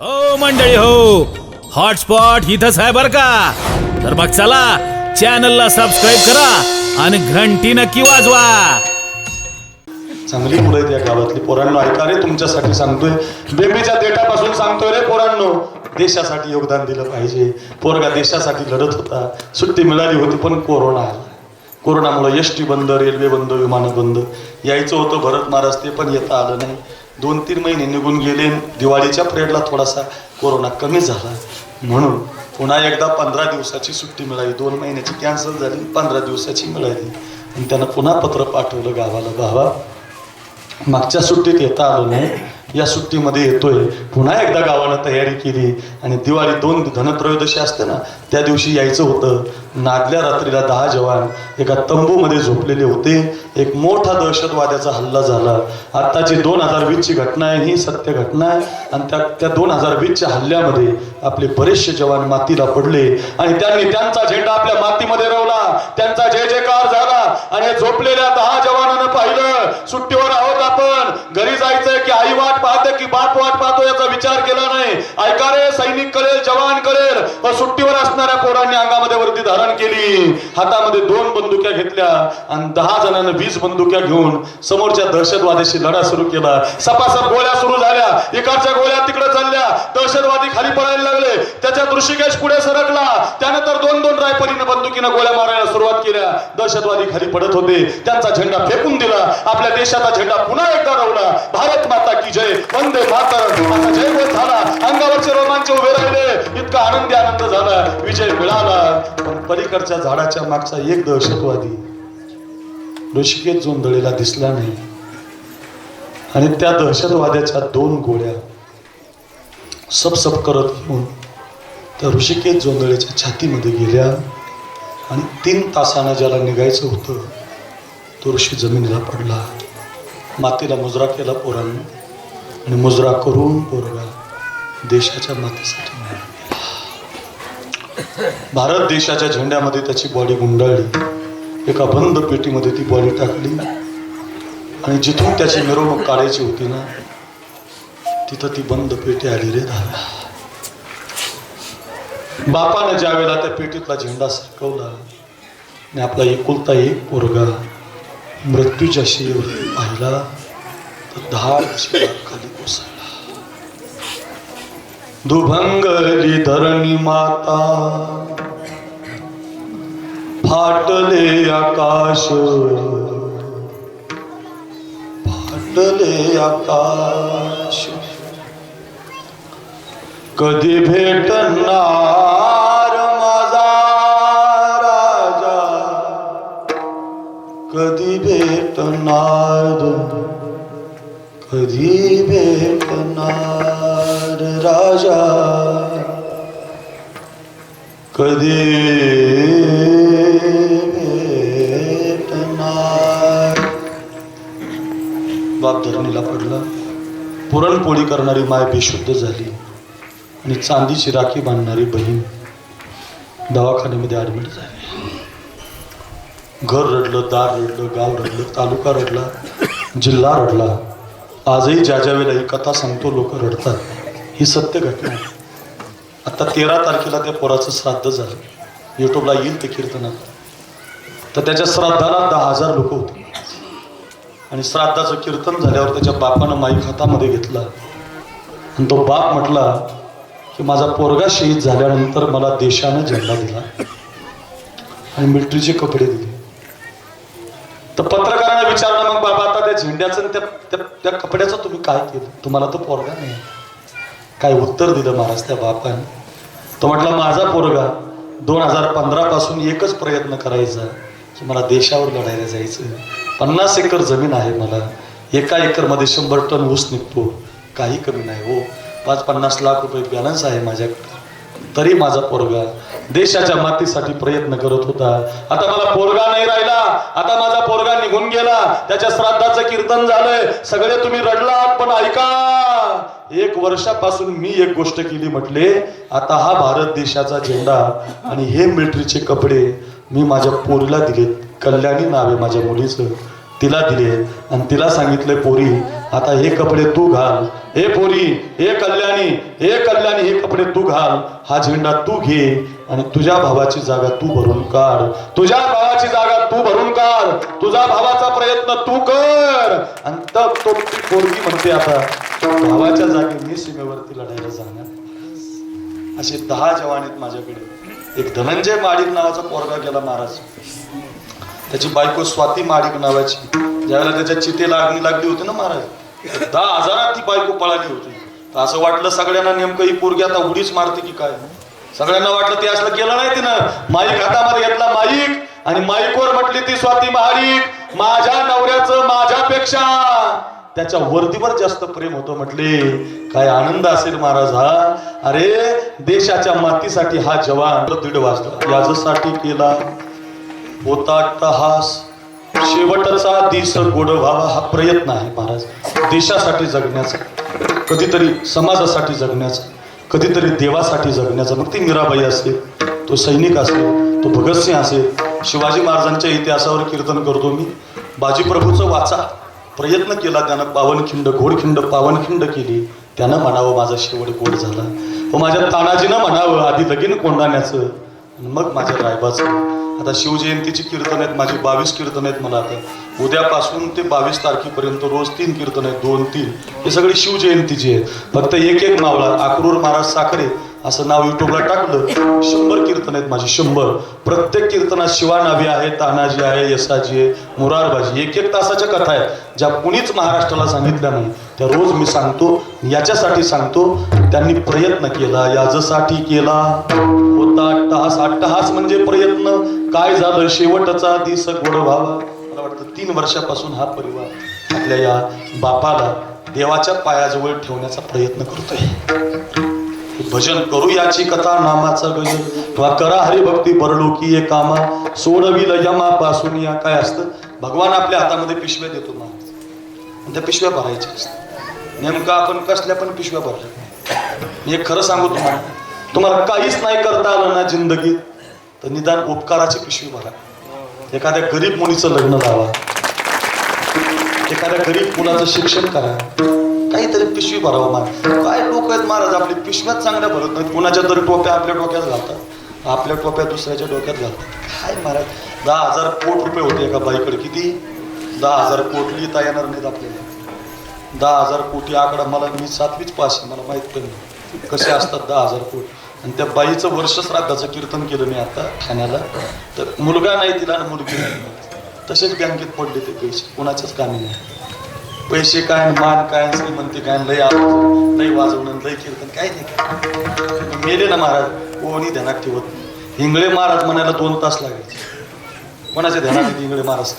हो मंडळी हो, हॉटस्पॉट इथंच आहे बर का. तर मग चला चॅनलला सबस्क्राईब करा आणि घंटी नक्की वाजवा. चांगली मुलं आहेत या गावातली. पोरांनो ऐका रे, तुमच्यासाठी सांगतोय, बेबीच्या देठापासून सांगतोय रे पोरांनो, देशासाठी योगदान दिलं पाहिजे. पोरगा देशासाठी लढत होता, सुट्टी मिळाली होती, पण कोरोना आला. कोरोनामुळे एसटी बंद, रेल्वे बंद, विमानं बंद. यायचं होतं भरत महाराज, ते पण येता आलं नाही. 2-3 महिने निघून गेले. दिवाळीच्या पिरियडला थोडासा कोरोना कमी झाला, म्हणून पुन्हा एकदा 15 दिवसाची सुट्टी मिळाली. 2 महिन्याची कॅन्सल झाली, 15 दिवसाची मिळाली. आणि त्यानं पुन्हा पत्र पाठवलं गावाला, बाबा मागच्या सुट्टीत येता आलो नाही, या सुट्टीमध्ये येतोय. पुन्हा एकदा गावानं तयारी केली आणि दिवाळी 2 धनत्रयोदशी असते ना, त्या दिवशी यायचं होतं. नादल्या रात्रीला 10 जवान एका तंबूमध्ये झोपलेले होते. एक मोठा दहशतवाद्याचा हल्ला झाला. आत्ताची 2020ची घटना आहे, ही सत्य घटना आहे. आणि त्या 2020च्या हल्ल्यामध्ये आपले बरेचसे जवान मातीला पडले आणि त्यांनी त्यांचा झेंडा आपल्या मातीमध्ये रोवला. त्यांचा जय जयकार झाला आणि झोपलेल्या 10 जवानांना पाहिलं. सुट्टीवर आहोत आपण, घरी जायचंय की आई वाट पाहते की बाप वाट पाहतो याचा विचार केला नाही. ऐका रे, सैनिक करेल, जवान करेल. सुट्टीवर असणाऱ्या पोरांनी अंगामध्ये वर्दी धारण केली, हातामध्ये 2 बंदुक्या घेतल्या आणि 10 जणांना 20 बंदुक्या घेऊन समोरच्या दहशतवाद्याशी लढा सुरू केला. सपासप गोळ्या सुरू झाल्या, इकडच्या गोळ्या तिकडे चालल्या. दहशतवादी खाली पडायला लागले. त्याच्यात ऋषिकेश पुढे सरकला. त्यानंतर 2-2 रायफलीनं बंदुकीनं गोळ्या मारायला सुरुवात केल्या. दहशतवादी खाली पडत होते. त्यांचा झेंडा फेकून दिला. आपल्या देशाचा झेंडा पुन्हा एकदा रोवला. भारत माता की जय, वंदे मातरम. आता जय बोल झाला. अंगावरचे रोमांच उभे राहिले. इतका आनंद झाला, विजय मिळाला. पण पलीकडच्या झाडाच्या मागचा एक दहशतवादी ऋषिकेश जोंधळेला दिसला नाही. आणि त्या दहशतवाद्याच्या 2 गोळ्या सपसप करत घेऊन त्या ऋषिकेश जोंधळेच्या छातीमध्ये गेल्या. आणि 3 तासानं ज्याला निघायचं होतं तो ऋषी जमिनीला पडला. मातीला मुजरा केला पोरांनी आणि मुजरा करून पोरगा देशाच्या मातीसाठी मरण गेला. भारत देशाच्या झेंड्यामध्ये त्याची बॉडी गुंडाळली. एका बंद पेटीमध्ये ती बॉडी टाकली आणि जिथून त्याची मिरवणूक काढायची होती ना, तिथं ती बंद पेटी आली रे धारा. बापाने ज्या वेळेला त्या पेटीतला झेंडा सरकवला आणि आपला एकुलता एक पोरगा मृत्यूच्या शिळेवरती पाहिला, तर 10 खाली कोसळला. दुभंगली धरणी माता, फाटले आकाश, फाटले आकाश. कधी भेटणार माझा राजा, कधी भेटणार, कधी भेटणार राजा, कधी भेटणार. बाप धरणीला पडला. पुरणपोळी करणारी माय बेशुद्ध झाली आणि चांदीची राखी बांधणारी बहीण दवाखान्यामध्ये ऍडमिट झाली. घर रडलं, दार रडलं, गाव रडलं, तालुका रडला, जिल्हा रडला. आजही ज्या ज्या वेळेला ही कथा सांगतो लोक रडतात. ही सत्य घटना आहे. आता 13 तारखेला त्या पोराचं श्राद्ध झालं. युट्यूबला येईल ते कीर्तनात. तर त्याच्या श्राद्धाला 10,000 लोक होते. आणि श्राद्धाचं कीर्तन झाल्यावर त्याच्या बापानं माईक हातामध्ये घेतला आणि तो बाप म्हटला की माझा पोरगा शहीद झाल्यानंतर मला देशानं झेंडा दिला आणि मिलिटरीचे कपडे दिले. तर पत्रकारांना विचारलं, मग बाबा आता त्या झेंड्याचं त्या कपड्याचं तुम्ही काय केलं? तुम्हाला तो पोरगा नाही. काय उत्तर दिलं महाराज त्या बापाने? तो म्हटला, माझा पोरगा 2015 पासून एकच प्रयत्न करायचा की मला देशावर लढायला जायचं. 50 एकर जमीन आहे मला. एका एकरमध्ये 100 टन ऊस निघतो, काही कमी नाही हो. 5-50 लाख रुपये बॅलन्स आहे माझ्याकडे. तरी माझा पोरगा देशाच्या मातीसाठी प्रयत्न करत होता. आता मला पोरगा नाही राहिला. आता माझा पोरगा निघून गेला. त्याच्या श्राद्धाचं कीर्तन झालंय. सगळे तुम्ही रडलात, पण ऐका, 1 वर्षापासून मी एक गोष्ट केली. म्हटले, आता हा भारत देशाचा झेंडा आणि हे मिलिटरीचे कपडे मी माझ्या पोरीला दिलेत. कल्याणी नाव आहे माझ्या मुलीचं. तिला दिले आणि तिला सांगितले, पोरी आता हे कपडे तू घाल, हे पोरी हे कल्याणी हे कपडे तू घाल, हा झेंडा तू घे आणि तुझ्या भावाची जागा तू भरून काढ, तुझ्या भावाची जागा तू भरून काढ, तुझा भावाचा प्रयत्न तू कर. आणि तब तो ती पोरगी म्हणते, आता भावाच्या जागी मी सीमेवरती लढायला जाणार. असे 10 जवान आहेत माझ्याकडे. एक धनंजय माडिक नावाचा पोरगा गेला महाराज, त्याची बायको स्वाती माडिक नावाची, ज्यावेळेला त्याच्या चितेला अग्नी लागली होती ना महाराज, 10,000 ती बायको पळाली होती. तर असं वाटलं सगळ्यांना नेमकं ही पोरगी आता उडीच मारते की काय. सगळ्यांना वाटलं ते असलं केलं नाही तिनं. माईक हातामध्ये घेतला माईक आणि माईकवर म्हटली ती स्वाती महाडिक, माझ्या नवऱ्याचं माझ्यापेक्षा त्याच्या वर्दीवर जास्त प्रेम होतं. म्हटले काय आनंद असेल महाराज हा. अरे देशाच्या मातीसाठी हा जवान 1:30 वाजता याच्यासाठी केला होता अट्टहास, शेवटचा दिस गोड व्हावा हा प्रयत्न आहे महाराज. देशासाठी जगण्याचा, कधीतरी समाजासाठी जगण्याचा, कधीतरी देवासाठी जगण्याचा. मग ती मीराबाई असेल, तो सैनिक असेल, तो भगतसिंह असेल, शिवाजी महाराजांच्या इतिहासावर कीर्तन करतो मी. बाजीप्रभूचं वाचा, प्रयत्न केला त्यानं, पावनखिंड घोडखिंड पावनखिंड केली, त्यानं म्हणावं माझा शेवट गोड झाला. व माझ्या तानाजीनं म्हणावं आधी लगीन कोंडाण्याचं मग माझ्या रायबाचं. आता शिवजयंतीची कीर्तन आहेत माझी, 22 कीर्तन आहेत मला. आता उद्यापासून ते 22 तारखेपर्यंत रोज 3 कीर्तन आहेत, 2-3. हे सगळी शिवजयंतीची आहेत. फक्त एक मावळा अक्रूर महाराज साखरे असं नाव युट्यूबला टाकलं, 100 कीर्तन आहेत माझी, 100. प्रत्येक कीर्तनात शिवानावी आहे, तानाजी आहे, यसाजी आहे, मुरारबाजी. 1-1 तासाच्या कथा आहेत ज्या कुणीच महाराष्ट्राला सांगितल्या नाही, त्या रोज मी सांगतो. याच्यासाठी सांगतो त्यांनी प्रयत्न केला, याच्यासाठी केला होता अट्टहास. अट्टहास म्हणजे प्रयत्न. काय झालं, शेवटचा दिस गोड व्हावा. मला वाटतं 3 वर्षापासून हा परिवार आपल्या या बापाला देवाच्या पायाजवळ ठेवण्याचा प्रयत्न करतोय. भजन करू याची कथा नामाचा गजर, किंवा करा हरिभक्ती परलोकी ये कामा, सोडविल यमापासून या. काय असतं, भगवान आपल्या हातामध्ये पिशव्या देतो महाराज, आणि त्या पिशव्या भरायच्या असतात. नेमकं आपण कसल्या पण पिशव्या भरल्या. मी एक खरं सांगू तुम्हाला काहीच नाही करता आलं ना जिंदगीत, तर निदान उपकाराची पिशवी भरा. एखाद्या गरीब मुलीचं लग्न लावा, एखाद्या गरीब मुलाचं शिक्षण करा, काहीतरी पिशवी भरावं. मान काय लोक आहेत महाराज आपली पिशव्यात चांगल्या भरत नाहीत. कुणाच्या तरी टोप्या आपल्या डोक्यात घालतात, आपल्या टोप्या दुसऱ्याच्या डोक्यात घालतात. काय महाराज, 10,000 कोटी रुपये होते एका बाईकडे. किती? 10,000 कोटी लिहिता येणार नाहीत आपल्याला. 10,000 कोटी आकडा मला, मी 7वीच पास आहे, मला माहित पण नाही कसे असतात 10,000 कोटी. आणि त्या बाईचं वर्ष श्राद्धाचं कीर्तन केलं मी आता ठाण्याला. तर मुलगा नाही तिला आणि मुलगी नाही, तसेच बँकेत पडले ते पैसे, कुणाच्याच कामी नाही. पैसे काय, मान काय, श्रीमंती काय, लय आवाज, लय वाजवणं, लय कीर्तन काय नाही. मेले ना महाराज, कोणी ध्यानात ठेवत नाही. हिंगळे महाराज म्हणायला 2 तास लागायचे. कोणाच्या ध्यानात हिंगळे महाराज,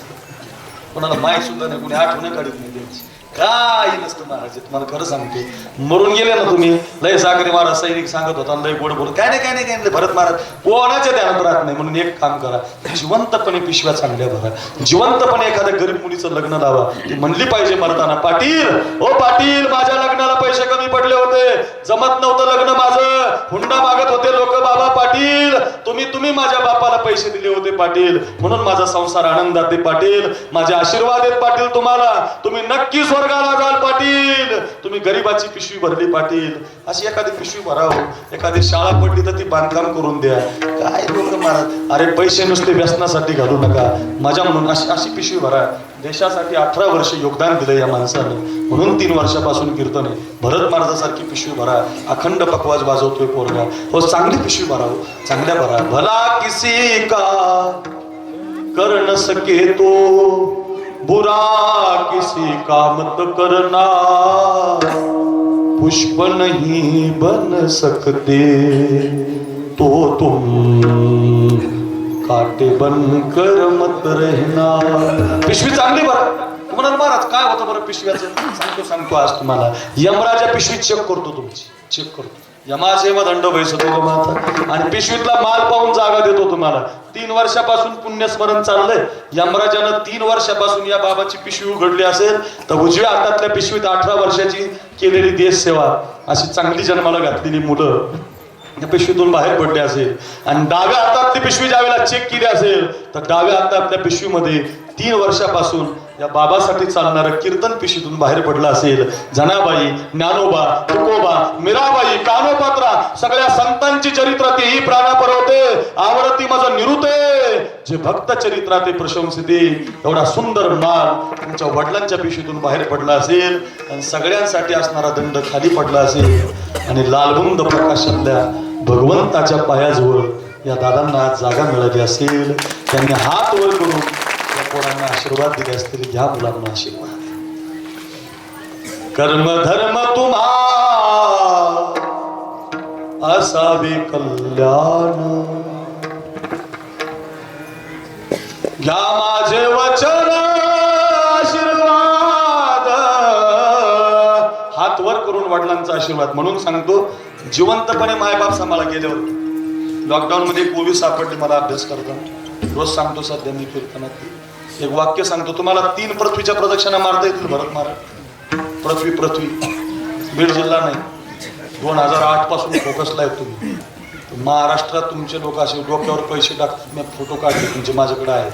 कोणाला माहीत सुद्धा नाही, कोणी आठवण काढत नाही त्यांची. काय नसतं महाराज, तुम्हाला खरं सांगते. मरून गेले ना तुम्ही, लय सागरी महाराज सैनिक सांगत होता, लय गोड बोल, काय नाही भरत महाराज कोणाच्या ध्यानात राहत नाही. म्हणून एक काम करा, जिवंतपणे पिशव्या चांगल्या भरा, जिवंतपणे एखाद्या गरीब मुलीचं लग्न लावा. ती म्हणली पाहिजे मरताना, पाटील ओ पाटील, माझ्या लग्नाला पैसे कमी पडले होते, जमत नव्हतं लग्न माझं, हुंडा मागत होते लोक, बाबा पाटील तुम्ही माझ्या बापाला पैसे दिले होते पाटील, म्हणून माझा संसार आनंदात आहे पाटील, माझे आशीर्वाद आहेत पाटील तुम्हाला, तुम्ही नक्की स्वर्गाला जाल पाटील, तुम्ही गरीबाची पिशवी भरली पाटील. अशी एखादी पिशवी भरावं. एखादी शाळा पडली तर ती बांधकाम करून द्या. काय लोक महाराज, अरे पैसे नुसते व्यसनासाठी घालू नका, मजा म्हणून अशी पिशवी भरा. देशासाठी 18 वर्ष योगदान दिलं या माणसानं, म्हणून 3 वर्षापासून कीर्तन आहे. भरत महाराजासारखी पिशवी भरा. अखंड पकवाज वाजवतोय पोरगा, हो चांगली पिशवी भरावं, चांगल्या भरा. भला किसी का कर न सके तो, बुरा किसी का मत करना, पुष्प नहीं बन सकते तो तुम, काटे बनकर मत रहना. पिशवी चांगली बरं. तुम्हाला महाराज काय होतं बरं पिशव्याचं, सांगतो आज तुम्हाला. यमराजा पिशवी चेक करतो, तुमची चेक करतो. यमासेवा दंड वैसतो माता, आणि पिशवीतला माल पाहून जागा देतो तुम्हाला. 3 वर्षापासून पुण्यस्मरण चाललंय. यमराजानं 3 वर्षापासून या बाबाची पिशवी उघडली असेल तर उजव्या हातातल्या पिशवीत 18 वर्षाची केलेली देश सेवा, अशी चांगली जन्माला घातलेली मुलं त्या पिशवीतून बाहेर पडले असेल, आणि डाव्या हातातली पिशवी ज्यावेळेला चेक केली असेल तर डाव्या हातातल्या पिशवीमध्ये 3 वर्षापासून या बाबासाठी चालणारं कीर्तन पिशीतून बाहेर पडलं असेल, जनाबाई, ज्ञानोबा, तुकोबा, मीराबाई, कानोपात्रा सगळ्या संतांची चरित्र तेही प्राणा परवते, आवडती माझं निरुते, जे भक्त चरित्र ते प्रशंसिते. एवढा सुंदर माल तुमच्या वडिलांच्या पिशीतून बाहेर पडला असेल आणि सगळ्यांसाठी असणारा दंड खाली पडला असेल आणि लालबुंद प्रकाशातल्या भगवंताच्या पायाजवळ या दादांना आज जागा मिळाली असेल. त्यांनी हात वर करून या पोरांना आशीर्वाद दिले असतील. घ्या मुलांना आशीर्वाद. कर्म धर्म तुम्हा असावे कल्याण, घ्या माझे वचन आशीर्वाद. हात वर करून वडिलांचा आशीर्वाद. म्हणून सांगतो, जिवंतपणे मायबाप सांभाळा. गेल्यावर लॉकडाऊन मध्ये कोविड सापडले मला अभ्यास करताना. रोज सांगतो सध्या मी कीर्तनात एक वाक्य सांगतो. तुम्हाला 3 पृथ्वीच्या प्रदक्षिणा मारता येतील. भरत महाराज पृथ्वी बीड जिल्हा नाही, 2008 पासून फोकसला आहे तुम्ही. महाराष्ट्रात तुमचे लोक असे डोक्यावर पैसे टाकतात. मी फोटो काढले तुमचे माझ्याकडे आहे.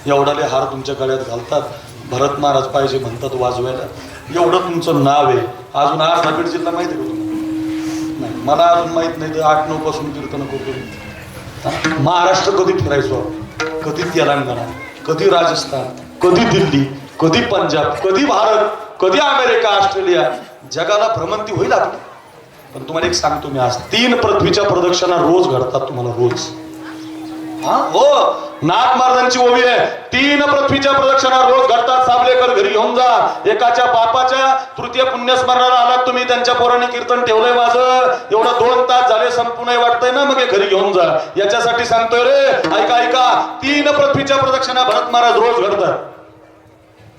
एवढाले हार तुमच्या गळ्यात घालतात. भरत महाराज पाहिजे म्हणतात वाजवायला. एवढं तुमचं नाव आहे. अजून अर्धा बीड जिल्हा माहिती आहे का तुम्हाला? नाही, मला अजून माहित नाही. तर 8-9 पासून कीर्तन करतो. महाराष्ट्र कधी फिरायचो, कधी तेलंगणा, कधी राजस्थान, कधी दिल्ली, कधी पंजाब, कधी भारत, कधी अमेरिका, ऑस्ट्रेलिया. जगाला भ्रमंती होईल आपली. पण तुम्हाला एक सांगतो मी, आज 3 पृथ्वीच्या प्रदक्षिणा रोज घडतात तुम्हाला रोज. हो, नाथ महाराजांची ओवी आहे. 3 पृथ्वीच्या प्रदक्षिणा रोज घडतात. साबलेकर घरी घेऊन जा. एकाच्या बापाच्या तृतीय पुण्यस्मरणाला आलात तुम्ही, त्यांच्या पोरांनी कीर्तन ठेवलंय माझं. एवढं 2 तास झाले संपूर्ण वाटतंय ना, मग हे घरी घेऊन जा. याच्यासाठी सांगतोय रे. ऐका 3 पृथ्वीच्या प्रदक्षिणा भरत महाराज रोज घडतात.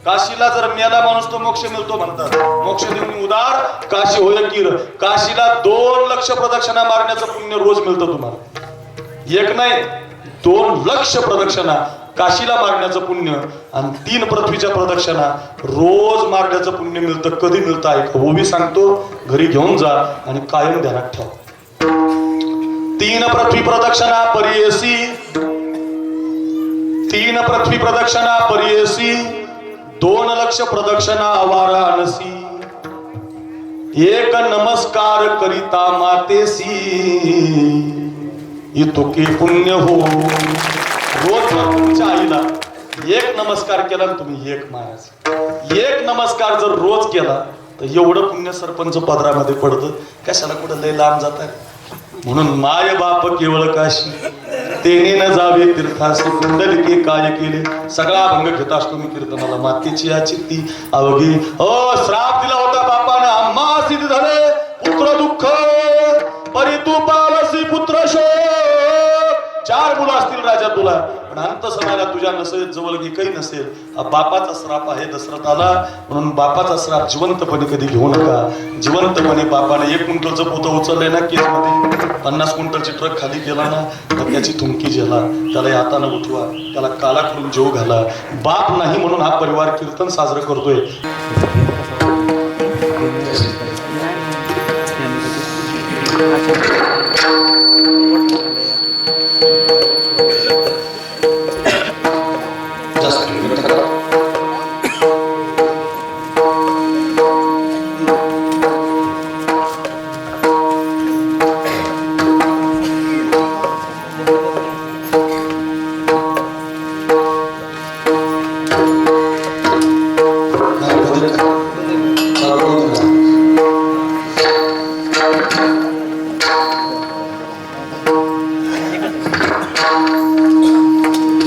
काशीला जर मेला माणूस तो मोक्ष मिळतो म्हणतात. मोक्ष देऊन उदार काशी होय कीर. काशीला 2 लक्ष प्रदक्षिणा मारण्याचं पुण्य रोज मिळतं तुम्हाला. एक नाही, 2 लक्ष प्रदक्षिणा काशीला मारण्याचं पुण्य आणि 3 पृथ्वीच्या प्रदक्षिणा रोज मारण्याचं पुण्य मिळतं. कधी मिळतं ऐका. ओवी सांगतो, घरी घेऊन जा आणि कायम ध्यानात ठेवा. 3 पृथ्वी प्रदक्षिणा परियेसी, 3 पृथ्वी प्रदक्षिणा परियेसी, 2 लक्ष प्रदक्षिणा वाराणसी, 1 नमस्कार करिता मातेसी, इतके पुण्य हो. रोज तुमच्या आईला 1 नमस्कार केला तुम्ही, 1 महाराज 1 नमस्कार जर रोज केला तर एवढं पुण्य सरपंच पदरामध्ये पडतं. कशाला कुठं लय लांब जात आहे. म्हणून माय बाप केवळ काशी, तेने न जावे तीर्थासी, कुंडलिके काय केले. सगळा भंग घेत असतो मी कीर्तनाला. मातेची या चित्ती अवघी. श्राप दिला होता बापाने, आम्हा सिद्ध झाले पुत्र दुःख, परी तू पावसी पुत्र शोक. 4 मुलं असतील राजा तुला, पण अंत समाला तुझ्या नसेल, जवळ काही नसेल. हा बापाचा श्राप आहे दशरथाला. म्हणून बापाचा श्राप जिवंतपणे कधी घेऊ नका. जिवंतपणे बापाने 1 क्विंटलचं पोतं उचललंय ना केसमध्ये, 50 क्विंटलची ट्रक खाली केला ना, तर त्याची थुंकी झेला. त्याला हातानं उठवा, त्याला काला करून जेव घाला. बाप नाही म्हणून हा परिवार कीर्तन साजरं करतोय.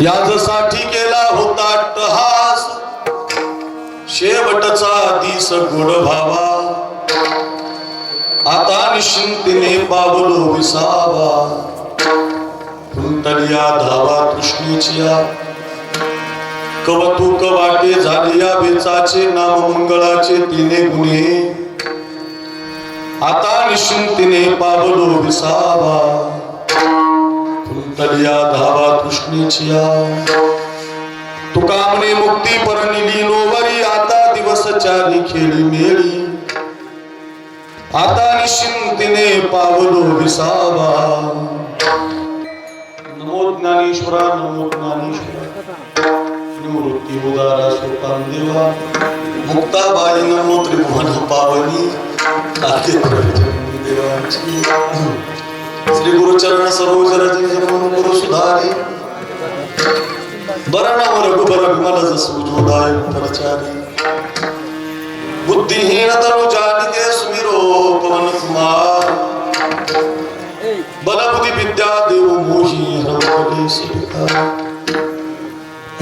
यासाठी केला होता अट्टहास, शेवटचा दिस गोड भावा, आता निश्चिंतीने पावलो विसावा. कुंतलिया धावा तृष्णेचिया, कवतुक वाटे झाले या बेचाचे, नाम मंगळाचे 3 गुणे, आता निश्चिंतीने पावलो विसावा. कुंतलिया धावा तृष्णेचिया, तुका म्हणे मुक्ती परनिली नोवरी, आता दिवस 4 खेळी मेळी, आता निश्चिंतीने पावलो विसावा. नमो ज्ञानेश्वरा, नमो ज्ञानेश्वरा. निवृत्ती उदारा सोपान देवा मुक्ताबाई नमो त्रिभुवन पावनी आगे देवाची श्री गुरुचरण सरोज रज गुरु सुधारी बरणाव रघुबर विमल जसुजोदाय प्रचारी बुद्धिहीन तनु जानिके सुमिरो पवन कुमार बलबुद्धि विद्या देव मोही हरवले सिका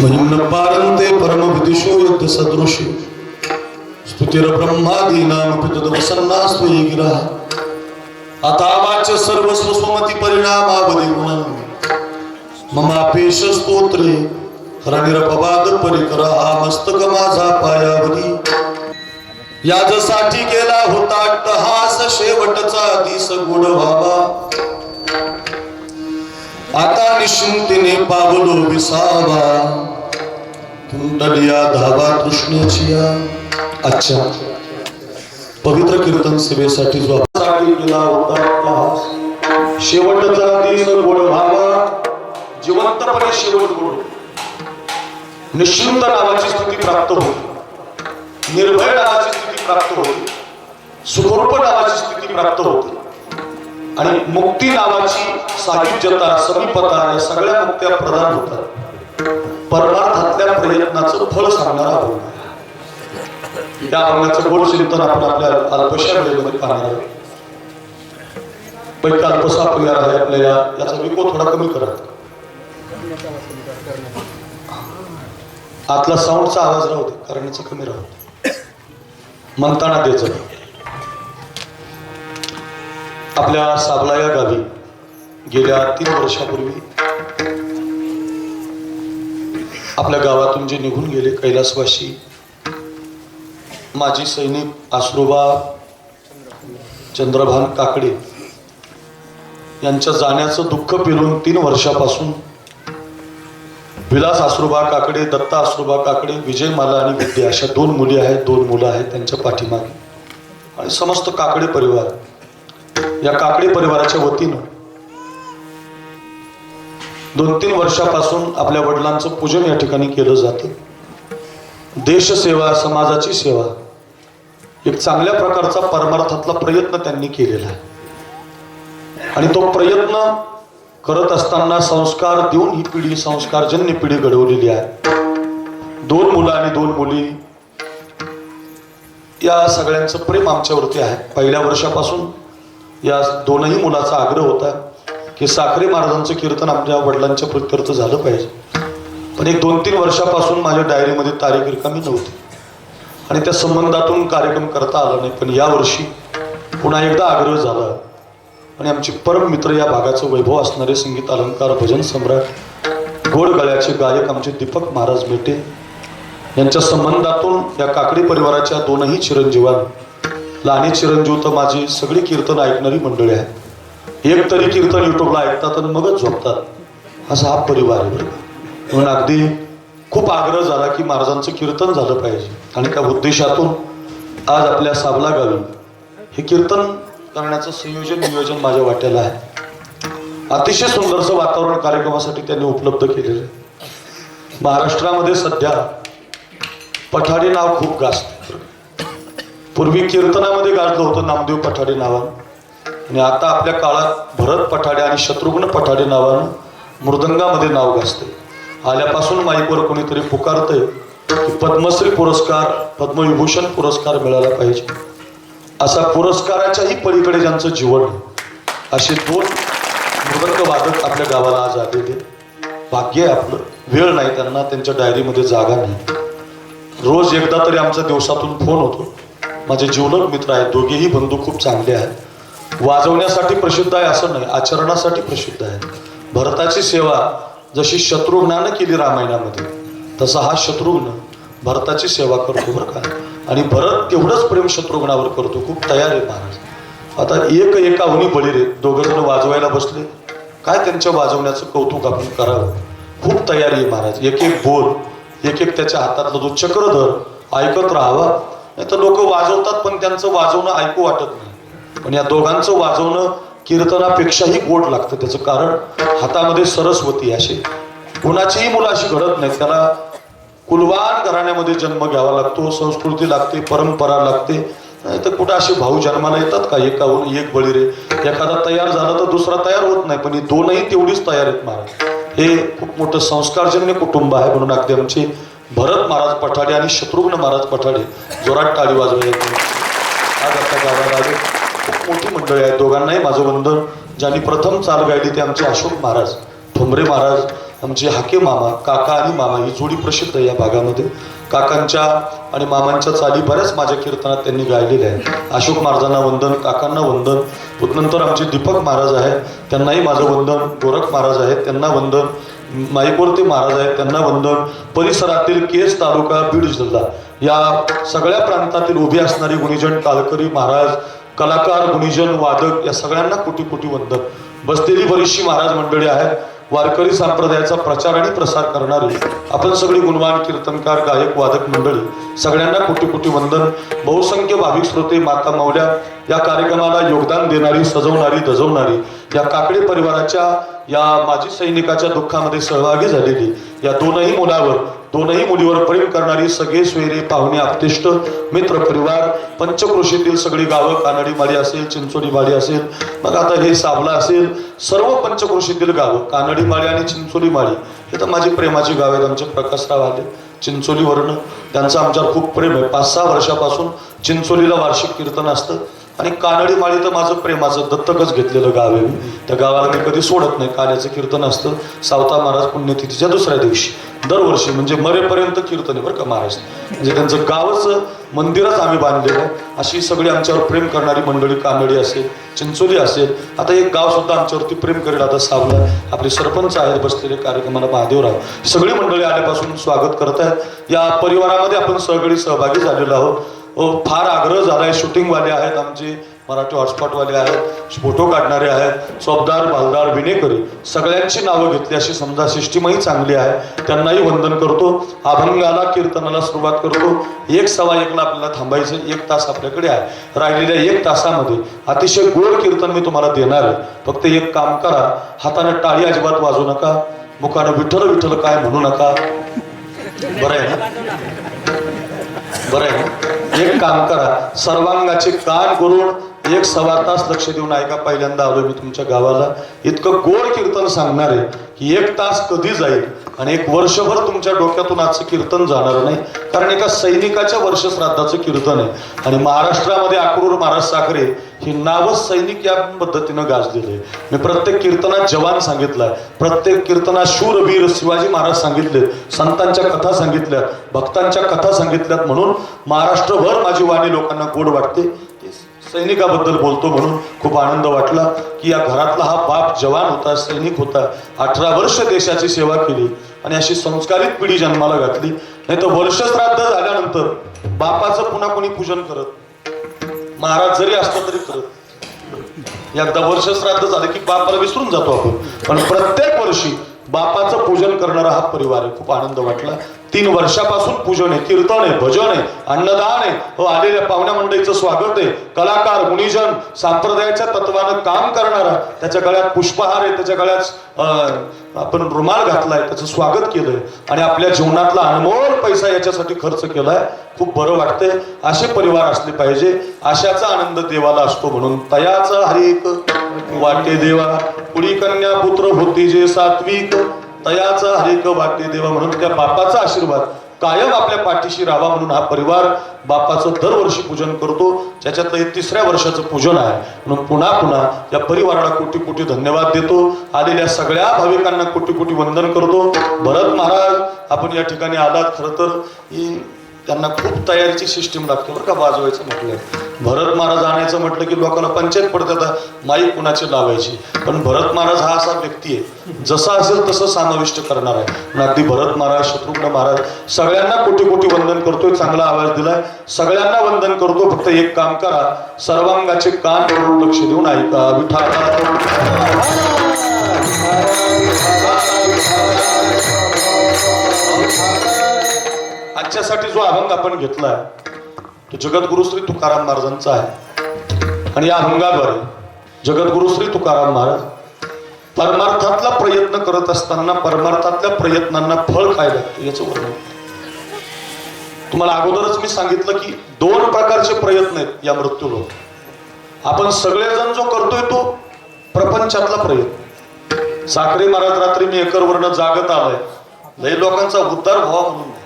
महिम्न पारंते परम विदिशो युद्ध सदृशी स्तुतिर ब्रह्मादी नाम पितद वसन्ना स्वयं गिरा आता वाच सर्वस्व स्वमती परिणामावधी गुणन ममापेश स्तोत्रे हरणिरपवाद परिकरा हा मस्तक माझा पायावरी याजसाठी गेला होता अट्टहास शेवटचा दिस गोड व्हावा आता निश्चिंतीने पावलो विसावा कुंडलिया धावा तृष्णेची अच्छा पवित्र कीर्तन सेवेसाठी जो गेला होता अट्टहास शेवटचा दिस गोड व्हावा जिवंतपणे शेवट गोड निश्चिंत नावाची स्थिती प्राप्त होती निर्भय नावाची स्थिती प्राप्त होते सुखरूप नावाची स्थिती प्राप्त होते आणि मुक्ती नावाची सायुज्यता समीपता या सगळ्या मुक्त्या प्रदान होतात परमार्थातल्या प्रयत्नाचं फळ सांगणारा अभंग या अभंगाचं गोड चिंतन आपण आपल्या अल्पशा वेळेमध्ये पाहणार आहोत पण अल्पसा परिवार आहे आपल्याला याचा विको थोडा कमी करा आतला साऊंडचा आवाज राहू दे कारण याचा कमी राहू दे म्हणताना द्यायचं आपल्या साबला या गावी गेल्या 3 वर्षापूर्वी आपल्या गावातून जे निघून गेले कैलासवासी माजी सैनिक आश्रोबा चंद्रभान काकडे यांच्या जाण्याचं दुःख पेलून 3 वर्षापासून विलास आश्रोबा काकडे दत्ता आश्रोबा काकडे विजयमाला आणि विद्या अशा 2 मुली आहेत 2 मुलं आहेत त्यांच्या पाठीमागे आणि समस्त काकडे परिवार या काकडे परिवाराच्या वतीनं 2-3 वर्षापासून आपल्या वडिलांचं पूजन या ठिकाणी केलं जातं देशसेवा समाजाची सेवा एक चांगल्या प्रकारचा परमार्थातला प्रयत्न त्यांनी केलेला आहे आणि तो प्रयत्न करत असताना संस्कार देऊन ही पिढी संस्कारजन्य पिढी घडवलेली आहे 2 मुलं आणि 2 मुली या सगळ्यांचं प्रेम आमच्यावरती आहे पहिल्या वर्षापासून या 2ही मुलाचा आग्रह होता की साखरे महाराजांचं कीर्तन आपल्या वडिलांच्या प्रित्यर्थ झालं पाहिजे पण एक 2-3 वर्षापासून माझ्या डायरीमध्ये तारीख रिकामी नव्हती आणि त्या संबंधातून कार्यक्रम करता आला नाही पण यावर्षी पुन्हा एकदा आग्रह झाला आणि आमचे परम मित्र या भागाचं वैभव असणारे संगीत अलंकार भजन सम्राट गोड गळ्याचे गायक आमचे दीपक महाराज मेटे यांच्या संबंधातून या काकडी परिवाराच्या 2ही चिरंजीवान लहानी चिरंजीव तर माझी सगळी कीर्तन ऐकणारी मंडळी आहे एक तरी कीर्तन युट्यूबला ऐकतात आणि मगच झोपतात असा हा परिवार आहे म्हणून अगदी खूप आग्रह झाला की महाराजांचं कीर्तन झालं पाहिजे आणि त्या उद्देशातून आज आपल्या साबला गावी हे कीर्तन करण्याचं संयोजन नियोजन माझ्या वाट्याला आहे अतिशय सुंदरचं वातावरण कार्यक्रमासाठी त्यांनी उपलब्ध केलेलं आहे महाराष्ट्रामध्ये सध्या पठाडे नाव खूप गाजतं पूर्वी कीर्तनामध्ये गाजलं होतं नामदेव पठाडे नावानं आणि आता आपल्या काळात भरत पठाडे आणि शत्रुघ्न पठाडे नावानं मृदंगामध्ये नाव गाजते आल्यापासून माईकवर कोणीतरी पुकारतंय की पद्मश्री पुरस्कार पद्मविभूषण पुरस्कार मिळाला पाहिजे असा पुरस्काराच्याही पलीकडे ज्यांचं जीवन असे 2 मृदंग वादक आपल्या गावाला आज आलेले भाग्य आहे आपलं वेळ नाही त्यांना त्यांच्या डायरीमध्ये जागा नाही रोज एकदा तरी आमचा दिवसातून फोन होतो माझे जीवलग मित्र आहेत दोघेही बंधू खूप चांगले आहेत वाजवण्यासाठी प्रसिद्ध आहे असं नाही आचरणासाठी प्रसिद्ध आहे भरताची सेवा जशी शत्रुघ्नानं केली रामायणामध्ये तसा हा शत्रुघ्न भरताची सेवा करतो बरं का आणि भरत तेवढंच प्रेम शत्रुघ्नावर करतो खूप तयार आहे महाराज आता एकाहुनी बळी रे 2 जण वाजवायला बसले काय त्यांच्या वाजवण्याचं कौतुक आपण करावं खूप तयारी आहे महाराज एक बोल एक त्याच्या हातातला जो चक्रधर ऐकत राहावा नाही तर लोक वाजवतात पण त्यांचं वाजवणं ऐकू वाटत नाही पण या दोघांचं वाजवणं कीर्तनापेक्षाही गोड लागतं त्याचं कारण हातामध्ये सरस्वती असे कुणाचीही मुलं अशी घडत नाही त्याला कुलवान घराण्यामध्ये जन्म घ्यावा लागतो, संस्कृती लागते, परंपरा लागते. नाही तर कुठं असे भाऊ जन्माला येतात का एकाहून एक बळी रे. एखादा तयार झाला तर दुसरा तयार होत नाही, पण हे दोनही तेवढीच तयार आहेत महाराज. हे खूप मोठं संस्कारजन्य कुटुंब आहे. म्हणून अगदी आमचे भरत महाराज पठाडे आणि शत्रुघ्न महाराज पठाडे जोरात टाळी वाजवली. आज आता गावाला आले. खूप मोठी मंडळी आहे. दोघांनाही माझं वंदन. ज्यांनी प्रथम चाल गायली ते आमचे अशोक महाराज, ठोंबरे महाराज, आमचे हाके मामा. काका आणि मामा ही जोडी प्रसिद्ध आहे या भागामध्ये. काकांच्या आणि मामांच्या चाली बऱ्याच माझ्या कीर्तनात त्यांनी गायलेल्या आहेत. अशोक महाराजांना वंदन, काकांना वंदन. नंतर आमचे दीपक महाराज आहेत, त्यांनाही माझं वंदन. गोरख महाराज आहेत, त्यांना वंदन. माईकोरते महाराज आहेत, त्यांना वंदन. परिसरातील केस तालुका, बीड जिल्हा या सगळ्या प्रांतातील उभे असणारी गुणीजन, कालकरी महाराज, कलाकार, गुणीजन, वादक या सगळ्यांना कोटी कोटी वंदन. बसलेली बरीचशी महाराज मंडळी आहेत. वारकरी संप्रदायाचा प्रचार आणि प्रसार करणारी आपण सगळी गुणवान कीर्तनकार, गायक, वादक मंडळी सगळ्यांना कोटी कोटी वंदन. बहुसंख्य भाविक श्रोते, माता माऊल्या, या कार्यक्रमाला योगदान देणारी, सजवणारी, दजवणारी, या काकडे परिवाराच्या, या माजी सैनिकाच्या दुःखामध्ये सहभागी झालेली या दोनही मुलावर, दोनही मुलीवर प्रेम करणारी सगळे सोयरे, पाहुणे, आपतिष्ट, मित्र परिवार, पंचक्रोशीतील सगळी गावं, कानडी माळी असेल, चिंचोली माळी असेल, मग आता हे सावला असेल, सर्व पंचक्रोशीतील गावं, कानडी माळी आणि चिंचोली माळी हे तर माझी प्रेमाची गाव आहेत. आमचे प्रकाशराव आले चिंचोलीवरनं, त्यांचं आमच्यावर खूप प्रेम आहे. 5-6 वर्षापासून चिंचोलीला वार्षिक कीर्तन असतं. आणि कानडी माळी तर माझं प्रेमाचं दत्तकच घेतलेलं गाव आहे. त्या गावाला मी कधी सोडत नाही. काल्याचं कीर्तन असतं सावता महाराज पुण्यतिथीच्या दुसऱ्या दिवशी दरवर्षी, म्हणजे मरेपर्यंत कीर्तन आहे बरं का महाराज. म्हणजे त्यांचं गावच मंदिरच आम्ही बांधलेलं आहे. अशी सगळी आमच्यावर प्रेम करणारी मंडळी, कानडी असेल, चिंचोली असेल, आता एक गाव सुद्धा आमच्यावरती प्रेम करेल. आता सावला आपले सरपंच आहेत बसलेले कार्यक्रमाला, महादेवराव, सगळी मंडळी आल्यापासून स्वागत करत आहेत. या परिवारामध्ये आपण सगळी सहभागी झालेलो आहोत. फार आग्रह झालाय. शूटिंगवाले आहेत आमचे, मराठी हॉटस्पॉटवाले आहेत, फोटो काढणारे आहेत, चोपदार, बालदार, विनेकरी, सगळ्यांची नावं घेतली. अशी समजा सिस्टीमही चांगली आहे. त्यांनाही वंदन करतो. अभंगाला, कीर्तनाला सुरुवात करतो. 1-1:15 आपल्याला थांबायचं. 1 तास आपल्याकडे आहे. राहिलेल्या 1 तासामध्ये अतिशय गोड कीर्तन मी तुम्हाला देणार आहे. फक्त एक काम करा, हाताने टाळी अजिबात वाजवू नका, मुखानं विठ्ठल विठ्ठल काय म्हणू नका. बरं आहे ना? बरं आहे ना? एक काम करा, सर्वांगाचे कान करून 1-1.25 तास लक्ष देऊन ऐका. पहिल्यांदा आलो मी तुमच्या गावाला. इतकं गोड कीर्तन सांगणार आहे की 1 तास कधी जाईल आणि 1 वर्षभर तुमच्या डोक्यातून आजचं कीर्तन जाणार नाही. कारण एका सैनिकाच्या वर्षश्राद्धाचं कीर्तन आहे. आणि महाराष्ट्रामध्ये अक्रूर महाराज साखरे ही नावच सैनिक या पद्धतीनं गाजलेलं आहे. मी प्रत्येक कीर्तनात जवान सांगितलाय, प्रत्येक कीर्तनात शूरवीर शिवाजी महाराज सांगितले, संतांच्या कथा सांगितल्या, भक्तांच्या कथा सांगितल्यात. म्हणून महाराष्ट्रभर माझी वाणी लोकांना गोड वाटते. सैनिकाबद्दल बोलतो म्हणून खूप आनंद वाटला की या घरातला हा बाप जवान होता, सैनिक होता, 18 वर्ष देशाची सेवा केली आणि अशी संस्कारित पिढी जन्माला घातली. नाही तर वर्षश्राद्ध झाल्यानंतर बापाचं पुन्हा कोणी पूजन करत, महाराज जरी असला तरी करत. एकदा वर्षश्राद्ध झालं की बापाला विसरून जातो आपण, पण प्रत्येक वर्षी बापाचं पूजन करणारा हा परिवार आहे. खूप आनंद वाटला. 3 वर्षापासून पूजन आहे, कीर्तन आहे, भजन आहे, अन्नदान आहे. हो, आलेल्या पाहुण्या मंडळीचं स्वागत आहे. कलाकार, गुणीजन, संप्रदायाच्या तत्वानं काम करणारा, त्याच्या गळ्यात पुष्पहार आहे, त्याच्या गळ्यात आपण रुमाल घातलाय, त्याचं स्वागत केलंय आणि आपल्या जीवनातला अनमोल पैसा याच्यासाठी खर्च केलाय. खूप बरं वाटतंय. असे परिवार असले पाहिजे. आशाचा आनंद देवाला असतो. म्हणून तयाचा हरिक वाटे देवा, पुढी कन्या पुत्र होती जे सात्विक, तयाचा हरिक वाटे देवा. म्हणून त्या बापाचा आशीर्वाद कायम आपल्या पाठीशी राहावा म्हणून हा परिवार बापाचं दरवर्षी पूजन करतो. ज्याच्यातलं हे 3ऱ्या वर्षाचं पूजन आहे. म्हणून पुन्हा पुन्हा या परिवाराला कोटी कोटी धन्यवाद देतो. आलेल्या सगळ्या भाविकांना कोटी कोटी वंदन करतो. भरत महाराज आपण या ठिकाणी आलात. खरं तर त्यांना खूप तयारीची सिस्टीम लागते बरं का वाजवायचं म्हटलं. भरत महाराज आणायचं म्हटलं की लोकांना पंचायत पडतात माईक कुणाची लावायची. पण भरत महाराज हा असा व्यक्ती आहे, जसा असेल तसं समाविष्ट करणार आहे. अगदी भरत महाराज, शत्रुघ्न महाराज सगळ्यांना कोटी कोटी वंदन करतोय. चांगला आवाज दिलाय, सगळ्यांना वंदन करतो. फक्त एक काम करा, सर्वांगाचे कान करून लक्ष देऊन ऐका. आजच्यासाठी जो अभंग आपण घेतलाय तो जगद्गुरु श्री तुकाराम महाराजांचा आहे. आणि या अभंगाद्वारे जगद्गुरु श्री तुकाराम महाराज परमार्थातला प्रयत्न करत असताना परमार्थातल्या प्रयत्नांना फळ काय लागतं याचं वर्णन. तुम्हाला अगोदरच मी सांगितलं की 2 प्रकारचे प्रयत्न आहेत या मृत्यूला. आपण सगळेजण जो करतोय तो प्रपंचातला प्रयत्न. साखरे महाराज रात्री मी एकरवरनं जागत आलाय, लय लोकांचा उद्धार व्हावा म्हणून नाही,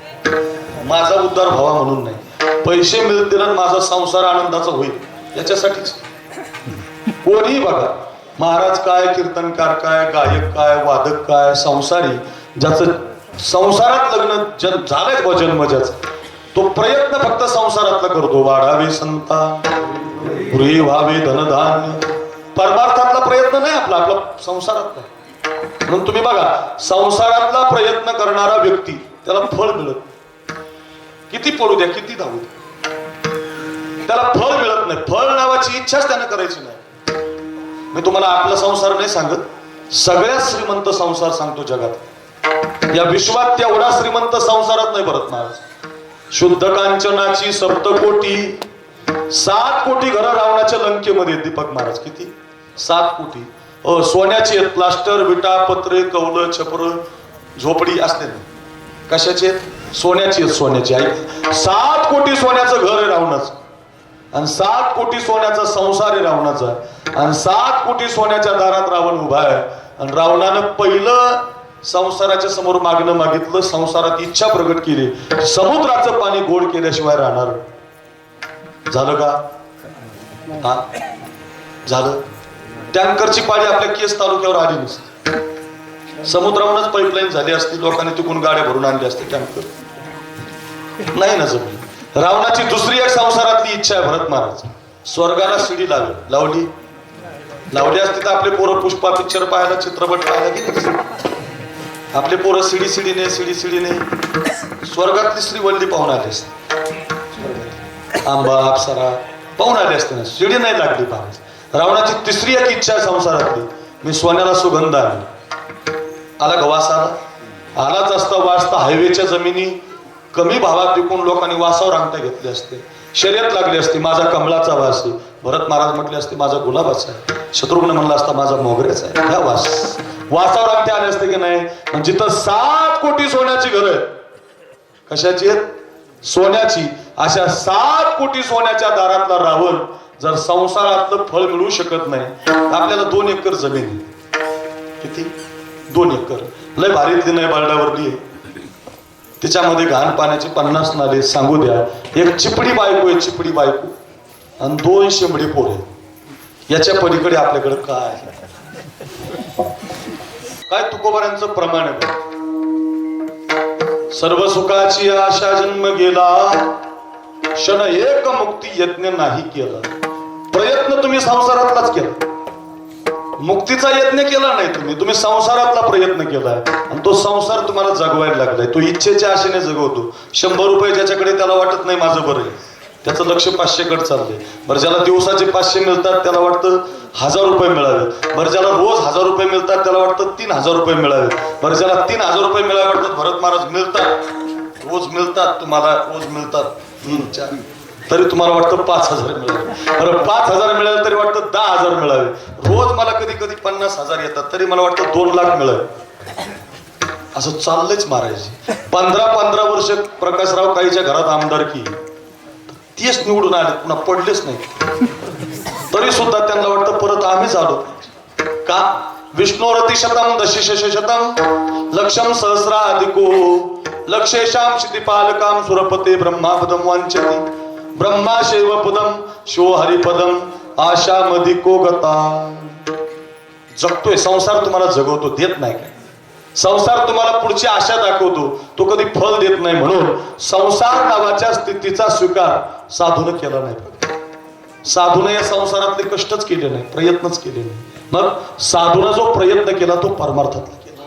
माझा उद्धार व्हावा म्हणून नाही, पैसे मिळतील आणि माझा संसार आनंदाचा होईल याच्यासाठीच. कोणीही बघा, महाराज काय, कीर्तनकार काय, गायक काय, वादक काय, संसारी ज्याचं संसारात लग्न झालंय बा जन्मजाच, तो प्रयत्न फक्त संसारातला करतो. वाढावे संतान, पुरी व्हावे धनधान्य. परमार्थातला प्रयत्न नाही आपला, आपला संसारातला. म्हणून तुम्ही बघा, संसारातला प्रयत्न करणारा व्यक्ती त्याला फळ मिळत, किती पडू द्या, किती धावू द्या, त्याला फळ मिळत नाही. फळ नावाची इच्छाच त्यानं करायची नाही. मी तुम्हाला आपला संसार नाही सांगत, सगळ्यात श्रीमंत संसार सांगतो जगात. या विश्वात तेवढा श्रीमंत संसारात नाही भरत महाराज. शुद्ध कांचनाची सप्तकोटी, 7 कोटी घरं रावणाच्या लंकेमध्ये. दीपक महाराज किती, 7 कोटी. सोन्याची आहेत, प्लास्टर, विटा, पत्रे, कौलं, छपर, झोपडी असते ना, कशाची आहेत? सोन्याची आहेत. सोन्याची आई 7 कोटी सोन्याचं घर आहे रावणाचं, आणि 7 कोटी सोन्याचा संसार आहे रावणाचा, आणि 7 कोटी सोन्याच्या दारात रावण उभा आहे. आणि रावणानं पहिलं संसाराच्या समोर मागणं मागितलं, संसारात इच्छा प्रगट केली, समुद्राचं पाणी गोड केल्याशिवाय राहणार. झालं का? हा झालं. टँकरची पाळी आपल्या केस तालुक्यावर आली नसती, समुद्रावरच पाईपलाईन झाली असती, लोकांनी तिकडून गाड्या भरून आणली असते, टँकर नाही ना जमली. रावणाची दुसरी एक संसारातली इच्छा आहे भरत महाराज, स्वर्गाला शिडी लावली असती तर आपले पोरं पुष्पा पिक्चर पाहायला, चित्रपट पाहायला गेले. आपले पोरं सिडीने स्वर्गातली श्रीवल्ली पाहून आली असते, आंबा अप्सरा पाहून आले असते ना, शिडी नाही लागली पाहायला. रावणाची तिसरी एक इच्छा संसारातली, मी सोन्याला सुगंध आणला. आला का वास? आलाच असता वास तर हायवेच्या जमिनी कमी भावात विकून लोकांनी वासावर अंगठ्या घेतले असते, शर्यत लागली असती, माझा कमलाचा वास आहे. भरत महाराज म्हटले असते माझा गुलाबाचा आहे, शत्रुघ्न म्हणला असता माझा मोगऱ्याचा आहे. ह्या वासावर अंगठ्या आले असते की नाही? जिथं 7 कोटी सोन्याची घर आहेत, कशाची आहेत? सोन्याची. अशा 7 कोटी सोन्याच्या दारातला रावण जर संसारातलं फळ मिळू शकत नाही, आपल्याला 2 एकर जमीन, किती? 2 एकर, लय भारीतली नाही, बारडावरली आहे, त्याच्यामध्ये घाण पाण्याचे 50 नाले, सांगू द्या. एक चिपडी बायको आहे, चिपडी बायको, आणि 2 शेंबडी पोर. याच्या पलीकडे आपल्याकडे काय काय तुकोबारांचं प्रमाण आहे. सर्व सुखाची आशा जन्म गेला, क्षण एक मुक्ती यज्ञ नाही केला. प्रयत्न तुम्ही संसारातलाच केला, मुक्तीचा यज्ञ केला नाही तुम्ही संसारातला प्रयत्न केलाय, आणि तो संसार तुम्हाला जगवायला लागलाय. तो इच्छेच्या आशेने जगवतो. 100 रुपये ज्याच्याकडे त्याला वाटत नाही माझं बरं आहे, त्याचं लक्ष 500 कडे चाललंय. बरं, ज्याला दिवसाचे 500 मिळतात त्याला वाटतं 1000 रुपये मिळावेत. बरं, ज्याला रोज 1000 रुपये मिळतात त्याला वाटतं 3000 रुपये मिळावेत. बरं, ज्याला 3000 रुपये मिळावे वाटतात, भरत महाराज मिळतात, रोज मिळतात, तुम्हाला रोज मिळतात 3-4, तरी तुम्हाला वाटतं 5000 मिळावे. बरं, 5000 मिळाले तरी वाटतं 10000 मिळावे. रोज मला कधी कधी 50,000 येतात, तरी मला वाटतं 2 लाख मिळावे. असं चाललंच मारायचे. 15 वर्ष प्रकाशराव काहीच्या घरात आमदारकी, 30 निवडून आले, पुन्हा पडलेच नाही, तरी सुद्धा त्यांना वाटतं परत आम्हीच आलो. का? विष्णोरती शतम दशिश शतम लक्षम सहस्राधिको लक्षेशाम क्षितिपालकाम सुरपते ब्रह्मापदम वांछति ब्रह्मा शैवपदम शो हरिपदम आशामधिको गता. जगतोय संसार, तुम्हाला जगवतो, देत नाही काय? संसार तुम्हाला पुढची आशा दाखवतो, तो कधी फल देत नाही. म्हणून संसार नावाच्या स्थितीचा स्वीकार साधून केला नाही. साधून या संसारातले कष्टच केले नाही, प्रयत्नच केले नाही. मग साधून जो प्रयत्न केला तो परमार्थातला केला.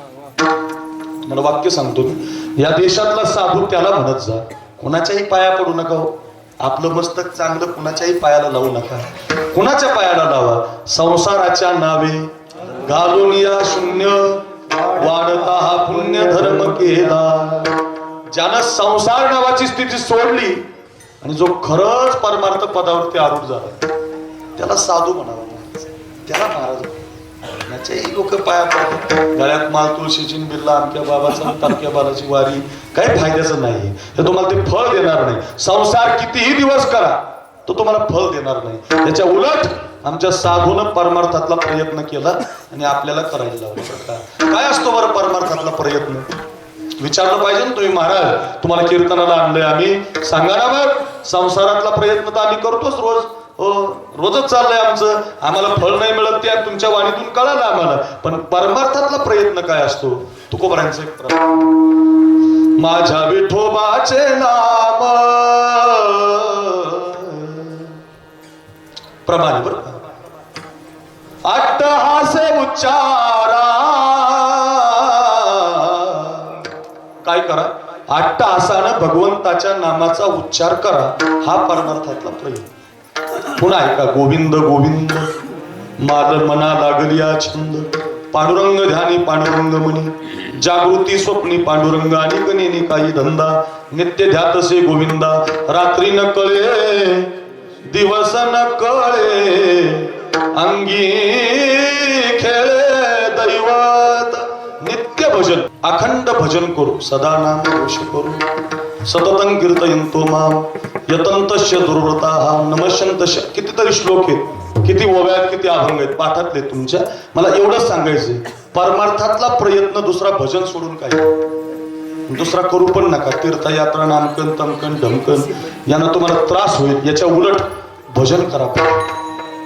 मला वाक्य सांगतो मी, या देशातला साधू त्याला म्हणत जा, कुणाच्याही पाया पडू नका हो. आपलं मस्तक चांगलं कुणाच्याही पायाला लावू नका. कुणाच्या पायाला लावा? संसाराच्या नावे घालून या शून्य वाढता हा पुण्य धर्म केला. ज्यानं संसार नावाची स्थिती सोडली आणि जो खरंच परमार्थ पदावरती आरूढ झाला, त्याला साधू म्हणावा, त्याला महाराज. त्याचे लोक पाया पडतात, गळ्यात माल तुळशीची बिल्ला अमक्या बाबाचा तमक्या बालाची वारी, काही फायद्याचं नाही. हे तुम्हाला ते फळ देणार नाही. संसार कितीही दिवस करा तो तुम्हाला फळ देणार नाही. त्याच्या उलट आमच्या साधूनं परमार्थातला प्रयत्न केला आणि आपल्याला करायला लावलं. काय असतो बरं परमार्थातला प्रयत्न? विचारलं पाहिजे ना तुम्ही. महाराज तुम्हाला कीर्तनाला आणलंय आम्ही, सांगा ना बघ. संसारातला प्रयत्न तर आम्ही करतोच रोज, हो रोजच चाललंय आमचं. आम्हाला फळ नाही मिळत ते तुमच्या वाणीतून कळालं आम्हाला. पण परमार्थातला प्रयत्न काय असतो? तुकोबारांचं एक प्रमाण, माझ्या विठोबाचे नाम प्रमाणे बरं अट्टहासे उच्चारा. काय करा? अट्टहासानं भगवंताच्या नामाचा उच्चार करा. हा परमार्थातला प्रयत्न. पुन्हा ऐका, गोविंद गोविंद माल मना लागलिया छंद, पांडुरंग ध्यानी पांडुरंग मनी, जागृती स्वप्नी पांडुरंग आणि गणेनी काही धंदा, नित्य ध्यातसे गोविंदा, रात्री न कळे दिवस न कळे, अंगी खेळे दैवत. नित्य भजन, अखंड भजन करू, सदा नाम घोष करू, सततं कीर्तयन्तो माम यतन्तस्य दुर्व्रताः नमस्यन्तस्य. कितीतरी श्लोक आहेत, किती ओव्या आहेत, किती अभंग आहेत पाठातले तुमच्या. मला एवढंच सांगायचंय, परमार्थातला प्रयत्न दुसरा भजन सोडून काय दुसरा करू पण नका. तीर्थयात्रा नामकन तमकन ढमकन यांना तुम्हाला त्रास होईल. याच्या उलट भजन करा,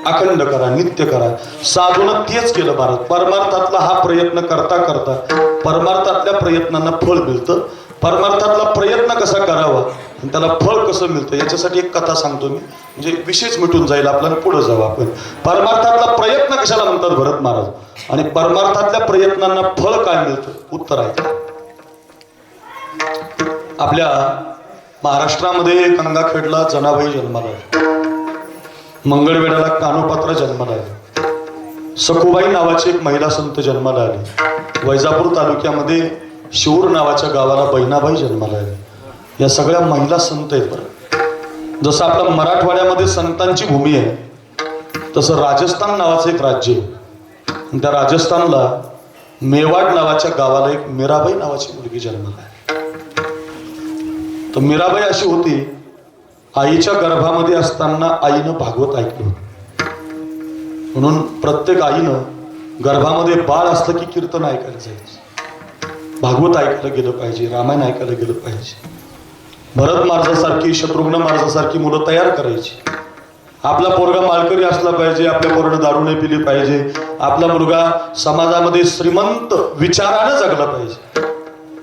अखंड करा, नित्य करा. साधूनं तेच केलं महाराज. परमार्थातला हा प्रयत्न करता करता परमार्थातल्या प्रयत्नांना फळ मिळतं. परमार्थातला प्रयत्न कसा करावा आणि त्याला फळ कसं मिळतं याच्यासाठी एक कथा सांगतो मी, म्हणजे विशेष मिटून जाईल आपल्याला. पुढे जाऊ आपण. परमार्थातला प्रयत्न कशाला म्हणतात भरत महाराज, आणि परमार्थातल्या प्रयत्नांना फळ काय मिळतं? उत्तर आहे. आपल्या महाराष्ट्रामध्ये गंगाखेडला जनाबाई जन्माला आहे, मंगळवेढ्याला कानोपात्रा जन्माला आहे, सखुबाई नावाची एक महिला संत जन्माला आली, वैजापूर तालुक्यामध्ये शिऊर नावाच्या गावाला बहिणाबाई जन्माला आली. या सगळ्या महिला संत आहेत बरं. जसं आपल्या मराठवाड्यामध्ये संतांची भूमी आहे, तसं राजस्थान नावाचं एक राज्य आहे. त्या राजस्थानला मेवाड नावाच्या गावाला एक मीराबाई नावाची मुलगी जन्माला आहे. तर मीराबाई अशी होती, आईच्या गर्भामध्ये असताना आईनं भागवत ऐकलं होतं. म्हणून प्रत्येक आईनं गर्भामध्ये बाळ असलं की कीर्तन ऐकायला जायचं, भागवत ऐकायला गेलं पाहिजे, रामायण ऐकायला गेलं पाहिजे. भरत महाराजासारखी, शत्रुघ्न महाराजासारखी मुलं तयार करायची. आपला पोरगा मालकरी असला पाहिजे, आपल्या पोरानं दारू नाही पिली पाहिजे, आपला मुलगा समाजामध्ये श्रीमंत विचारानं जगला पाहिजे.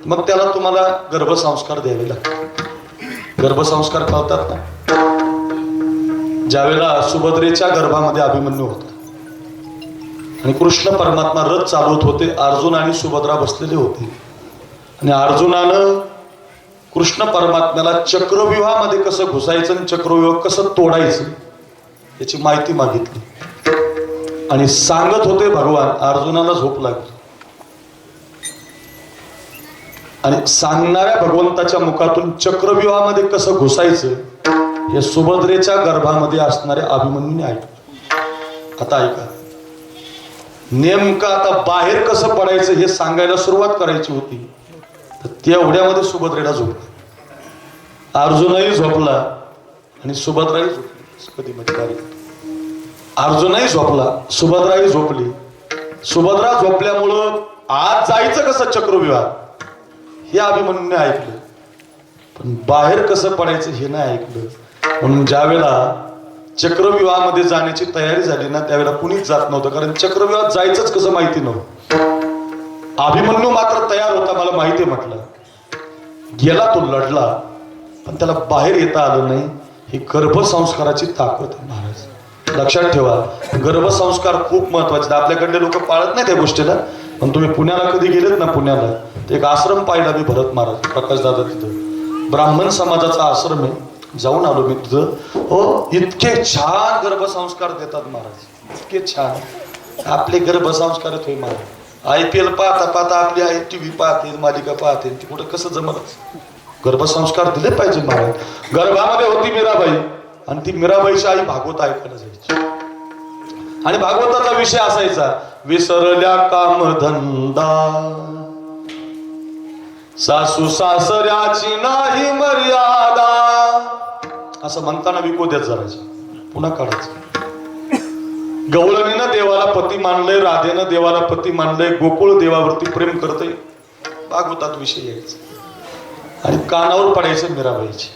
मग त्याला तुम्हाला गर्भसंस्कार द्यावे लागतात. गर्भसंस्कार कळतात ना? ज्यावेळेला सुभद्रेच्या गर्भामध्ये अभिमन्यू होता आणि कृष्ण परमात्मा रथ चालवत होते, अर्जुन आणि सुभद्रा बसलेले होते, आणि अर्जुनानं कृष्ण परमात्म्याला चक्रव्यूहामध्ये कसं घुसायचं आणि चक्रव्यूह कसं तोडायचं याची माहिती मागितली. आणि सांगत होते भगवान, अर्जुनाला झोप लागली. आणि सांगणाऱ्या भगवंताच्या मुखातून चक्रव्यूहामध्ये कसं घुसायचं हे सुभद्रेच्या गर्भामध्ये असणारे अभिमन्यूने ऐकलं. आता ऐका, नेमकं आता बाहेर कसं पडायचं हे सांगायला सुरुवात करायची होती, तर तेवढ्यामध्ये सुभद्रेला झोपला. अर्जुनही झोपला आणि सुभद्राही झोपली. कधी मध्ये अर्जुनही झोपला, सुभद्राही झोपली. सुभद्रा झोपल्यामुळं आज जायचं कसं चक्रव्यूहात हे अभिमन्यूने ऐकलं, पण बाहेर कसं पडायचं हे नाही ऐकलं. म्हणून ज्या वेळेला चक्रव्यूहामध्ये जाण्याची तयारी झाली ना, त्यावेळेला कुणीच जात नव्हतं, कारण चक्रव्यूहात जायचंच कसं माहिती नव्हतं. अभिमन्यू मात्र तयार होता, मला माहिती म्हटलं. गेला, तो लढला, पण त्याला बाहेर येता आलं नाही. ही गर्भसंस्काराची ताकद आहे महाराज. लक्षात ठेवा, गर्भसंस्कार खूप महत्वाचे. आपल्याकडले लोक पाळत नाही त्या गोष्टीला, पण तुम्ही पुण्याला कधी गेलेत ना, पुण्याला एक आश्रम पाहिला मी, भरत महाराज, प्रकाश दादा, तिथं ब्राह्मण समाजाचा आश्रम आहे. जाऊन आलो मी तिथं. हो, इतके छान गर्भसंस्कार देतात महाराज, इतके छान. आपले गर्भसंस्कार होय महाराज. IPL पाहता पाहता आपली आई TV पाहते, मालिका पाहते, ती कुठं कसं जमत. गर्भसंस्कार दिले पाहिजे महाराज. गर्भामध्ये होती मीराबाई, आणि ती मीराबाईची आई भागवत ऐकायला जायची. आणि भागवताचा विषय असायचा विसरल्या कामधंदा, सासू सासऱ्याची नाही मर्यादा, असं म्हणताना विकोद्यात जरायचं पुन्हा काढायचं. गवळणीनं देवाला पती मानलंय, राधेनं देवाला पती मानलंय, गोकुळ देवावरती प्रेम करतय, भागवतात विषय यायचा आणि कानावर पडायचं मीराबाईची.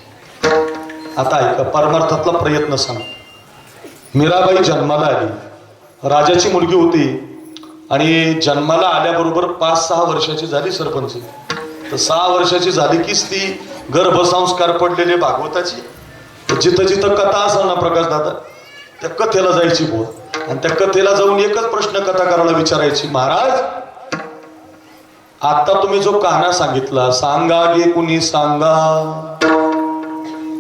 आता ऐका परमार्थातला प्रयत्न सांग. मीराबाई जन्माला आली, राजाची मुलगी होती आणि जन्माला आल्याबरोबर 5-6 वर्षाची झाली सरपंच. तर 6 वर्षाची झाली कीच ती गर्भसंस्कार पडलेले भागवताची. जिथं जिथं कथा असा ना प्रकाश दादा त्या कथेला जायची बोल आणि त्या कथेला जाऊन एकच प्रश्न कथाकाराला विचारायची, महाराज आता तुम्ही जो काना सांगितला सांगा गे कुणी सांगा,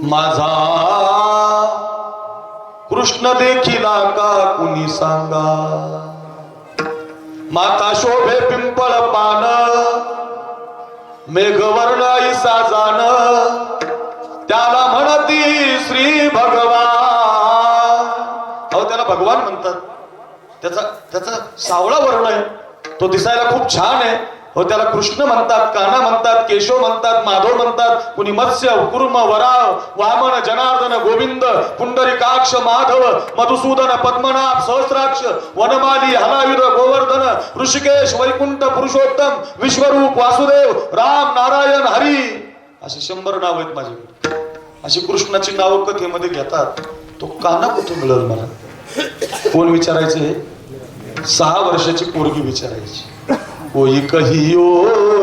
माझा कृष्ण देखिला का कुणी सांगा, माता शोभे पिंपळ पान, मेघवर्ण ऐसा जाण, त्याला म्हणती श्री भगवान. अहो त्याला भगवान म्हणतात, त्याचा सावळा वर्ण आहे, तो दिसायला खूप छान आहे. हो त्याला कृष्ण म्हणतात, कान्हा म्हणतात, केशव म्हणतात, माधव म्हणतात, कुणी मत्स्य, कुर्म, वराव, वामन, जनार्दन, गोविंद, पुंडरीकाक्ष, माधव, मधुसूदन, पद्मनाभ, सहस्राक्ष, वनमाली, हलायुध, गोवर्धन, ऋषिकेश, वैकुंठ, पुरुषोत्तम, विश्वरूप, वासुदेव, राम, नारायण, हरी, अशी 100 नाव आहेत माझ्याकडे. अशी कृष्णाची नावं कथेमध्ये घेतात. तो कान्हा कुठे मिळेल मला? कोण विचारायचे? 6 वर्षाची पोरगी विचारायची. कोई कहियो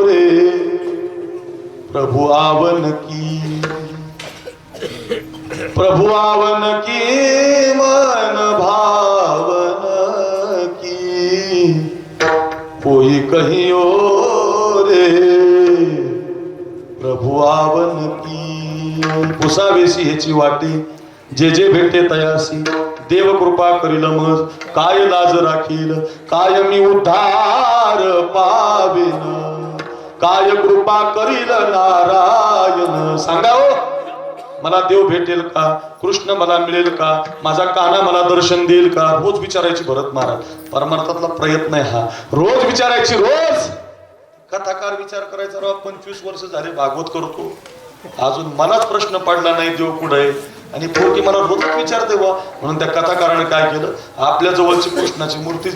रे प्रभु आवन की, प्रभु आवन की मन भावन की, कोई कहियो रे प्रभु आवन की. पुसावेसी ह्याची वाटी, जे जे भेटे तयासी, देव कृपा करील मज, काय लाज राखील, काय मी उद्धार पावेन, काय कृपा करील नारायण. सांगा हो मला देव भेटेल का, कृष्ण मला मिळेल का, माझा कान्हा मला दर्शन देईल का? रोज विचारायची भरत महाराज. परमार्थातला प्रयत्न आहे हा, रोज विचारायची. रोज कथाकार विचार करायचा. राव 25 वर्ष झाले भागवत करतो, अजून मलाच प्रश्न पडला नाही देव कुठे आहे. आणि पोरगी मला रोजच विचारते बा. म्हणून त्या कथाकाराने काय केलं, आपल्या जवळची कृष्णाची मूर्तीच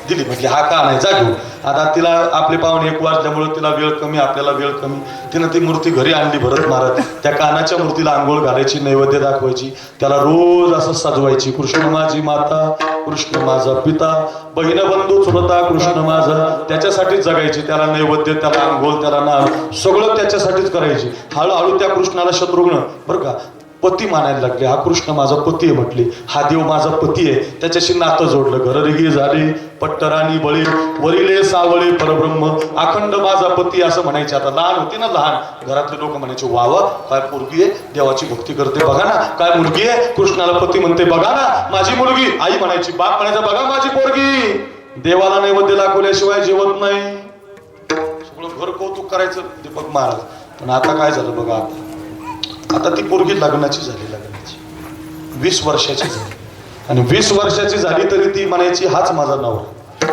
दिली. म्हटली हा का नाही जा घेऊ. आता तिला आपले पाहुणे 1 वाजल्यामुळे तिला वेळ कमी, आपल्याला वेळ कमी. तिनं ती मूर्ती घरी आणली भरत महाराज. त्या कानाच्या मूर्तीला आंघोळ घालायची, नैवेद्य दाखवायची, त्याला रोज असं सजवायची. कृष्ण माझी माता, कृष्ण माझा पिता, बहीण बंधू चुलता कृष्ण माझा. त्याच्यासाठीच जगायची. त्याला नैवेद्य, त्याला आंघोळ, त्याला नाम सगळं त्याच्यासाठीच करायची. हळूहळू त्या कृष्णाला शत्रुघ्न बरं का पती मानायला लागले. हा कृष्ण माझा पती आहे म्हटली, हा देव माझा पती आहे. त्याच्याशी नातं जोडलं. घररगी झाली पट्टराणी बळी, वरिले सावळे परब्रह्म, अखंड माझा पती असं म्हणायचे. आता लहान होती ना, लहान घरातले लोक म्हणायचे वावा काय पोरगी आहे, देवाची भक्ती करते बघा ना, काय मुलगी आहे, कृष्णाला पती म्हणते बघा ना माझी मुलगी. आई म्हणायची, बाप म्हणायचा बघा माझी पोरगी. देवाला नैवेद्य दाखवल्याशिवाय जेवत नाही. सगळं घर कौतुक करायचं दीपक महाराज. पण आता काय झालं बघा, आता ती पोरगी लग्नाची झाली, लग्नाची 20 वर्षाची झाली. आणि 20 वर्षाची झाली तरी ती म्हणायची हाच माझा नवरा,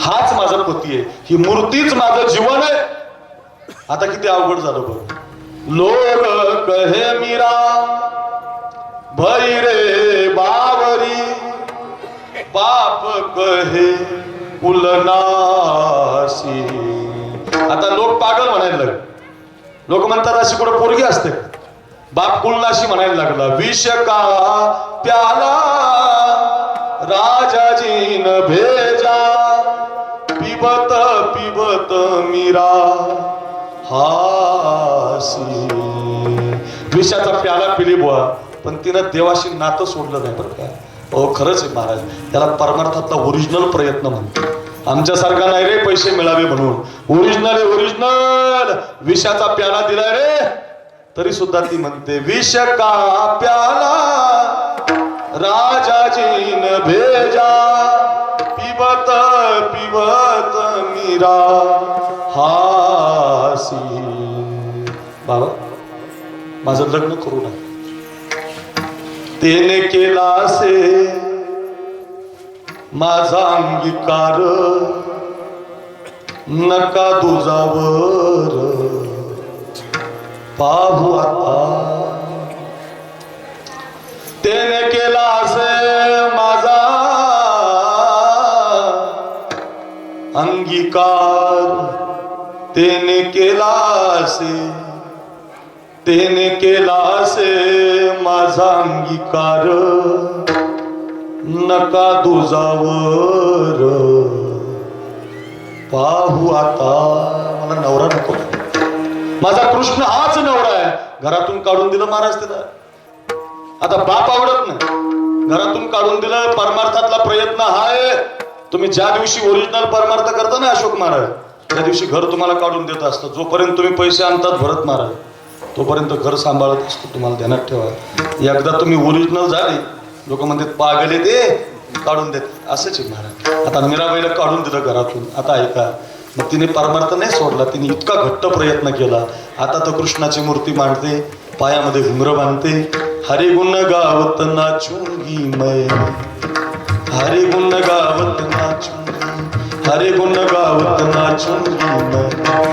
हाच माझा पती आहे, ही मूर्तीच माझं जीवन आहे. आता किती अवघड झालं बघ. लोग कहे मीरा भैरे बावरी, बाप कहे उलनासी. आता लोक पागल म्हणायला लागले. लोक म्हणतात अशी कुठं पोरगी असते. बाप कुलनाशी म्हणायला लागला. विष का प्याला राजाजीन भेजा, पिबत पिबत मीरा हासी. विषाचा प्याला पिली बुवा, पण तिनं देवाशी नातं सोडलं नाही बरं का. हो खरंच आहे महाराज, त्याला परमार्थातला ओरिजिनल प्रयत्न म्हणतो. आमच्यासारखा नाही रे पैसे मिळावे म्हणून. ओरिजिनल आहे ओरिजिनल. विषाचा प्याला दिलाय रे तरी सुद्धा ती म्हणते विष का प्याला राजाजीन भेजा, पिबत पिबत मीरा हासी. बाबा माझं लग्न करू नये. तेने केला असे माझा अंगीकार नका दुजावर पाहू आता तेने केला असे माझा अंगीकार तेने केला असे माझा अंगीकार नका दुजावर पाहू आता मला नवरा नको माझा कृष्ण हाच नवरा आहे घरातून काढून दिलं महाराज तिला आता बाप आवडत नाही घरातून काढून दिलं परमार्थातला प्रयत्न हाय तुम्ही ज्या दिवशी ओरिजिनल परमार्थ करता ना अशोक महाराज त्या दिवशी घर तुम्हाला काढून देत असतं जोपर्यंत तुम्ही पैसे आणतात भरत महाराज तोपर्यंत घर सांभाळत असतो तुम्हाला ध्यानात ठेवा एकदा तुम्ही ओरिजिनल झाले लोक म्हणतात पागल ते काढून देत असंच आहे महाराज आता मीराबाईला काढून दिलं घरातून आता ऐका मग तिने परमार्थ नाही सोडला तिने इतका घट्ट प्रयत्न केला आता तर कृष्णाची मूर्ती मांडते पायामध्ये घुंगर बांधते हरे गुण गावत नाचूंगी मैं हरे गुण गावत नाचूंगी हरे गुण गावत नाचूंगी मैं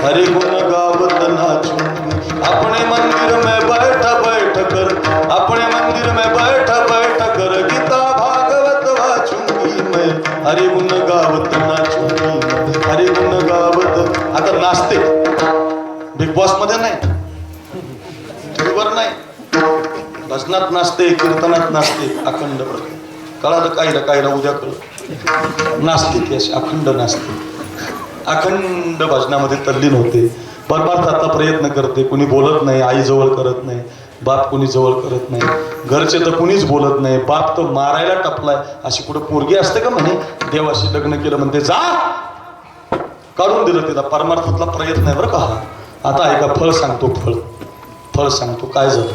हरे गुण गावत नाचूंगी अपने मंदिर में बैठ बैठ कर अपने मंदिर में बैठ बैठ कर गीता भागवत वाचूंगी मैं हरे गुण गावत नाचूंगी हरे गुण गावत आता नाचते बिग बॉस मध्ये नाही टीव्हीवर नाही भजनात नाचते कीर्तनात नाचते अखंड कळालं काहीला उद्या कळ नाचते ती अशी अखंड नाचते अखंड भजनामध्ये तल्लीन होते परमार्थाचा प्रयत्न करते कुणी बोलत नाही आई जवळ करत नाही बाप कुणी जवळ करत नाही घरचे तर कुणीच बोलत नाही बाप तर मारायला टपलाय अशी कुठं पोरगी असते का म्हणे देवाशी लग्न केलं म्हणते जा काढून दिलं तिला परमार्थातला प्रयत्न आहे बरं का आता ऐका फळ सांगतो काय झालं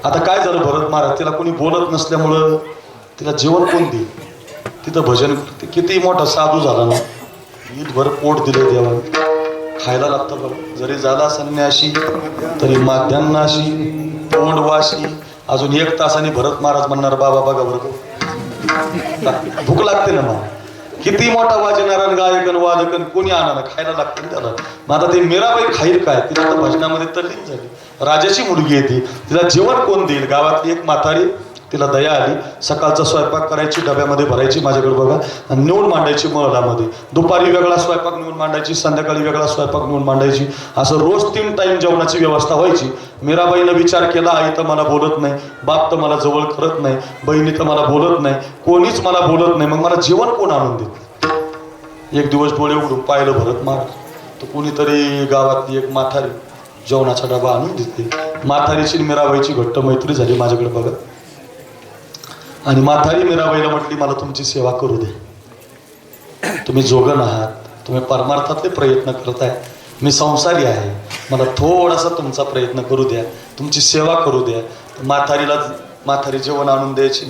आता काय झालं भरत महाराज तिला कोणी बोलत नसल्यामुळं तिला जेवण कोण देईल तिथं भजन करते किती मोठा साधू झाला ना ईदभर पोट दिले देवाने खायला लागतं बरं जरी झाला संन्याशी तरी माध्यान्नाशी तोंडवाशी अजून 1 तासाने भरत महाराज म्हणणार बाबा बघा बरं भूक लागते ना मग किती मोठा वाजणारा गायकन वादकन कोणी आणणार खायला लागतं त्याला मग आता ते मीराबाई खाईल काय तिला आता भजनामध्ये तल्लीन झाली राजाची मुलगी आहे ती तिला जेवण कोण देईल गावातली एक म्हातारी तिला दया आली सकाळचा स्वयंपाक करायची डब्यामध्ये भरायची माझ्याकडे बघा आणि नेऊन मांडायची महलामध्ये दुपारी वेगळा स्वयंपाक नेऊन मांडायची संध्याकाळी वेगळा स्वयंपाक नेऊन मांडायची असं रोज 3 टाइम जेवणाची व्यवस्था व्हायची मीराबाईनं विचार केला आई तर मला बोलत नाही बाप तर मला जवळ करत नाही बहिणी तर मला बोलत नाही कोणीच मला बोलत नाही मग मला जेवण कोण आणून देत एक दिवस डोळे उघडून पाहिलं भरत महाराज तर कोणीतरी गावातली एक म्हातारी जेवणाचा डबा आणून देते म्हातारीची मीराबाईची घट्ट मैत्री झाली माझ्याकडे बघा आणि म्हातारी मीराबाईला म्हटली मला तुमची सेवा करू दे तुम्ही जोगन आहात तुम्ही परमार्थातले प्रयत्न करताय मी संसारी आहे मला थोडासा तुमचा प्रयत्न करू द्या तुमची सेवा करू द्या म्हातारी जेवण आणून द्यायची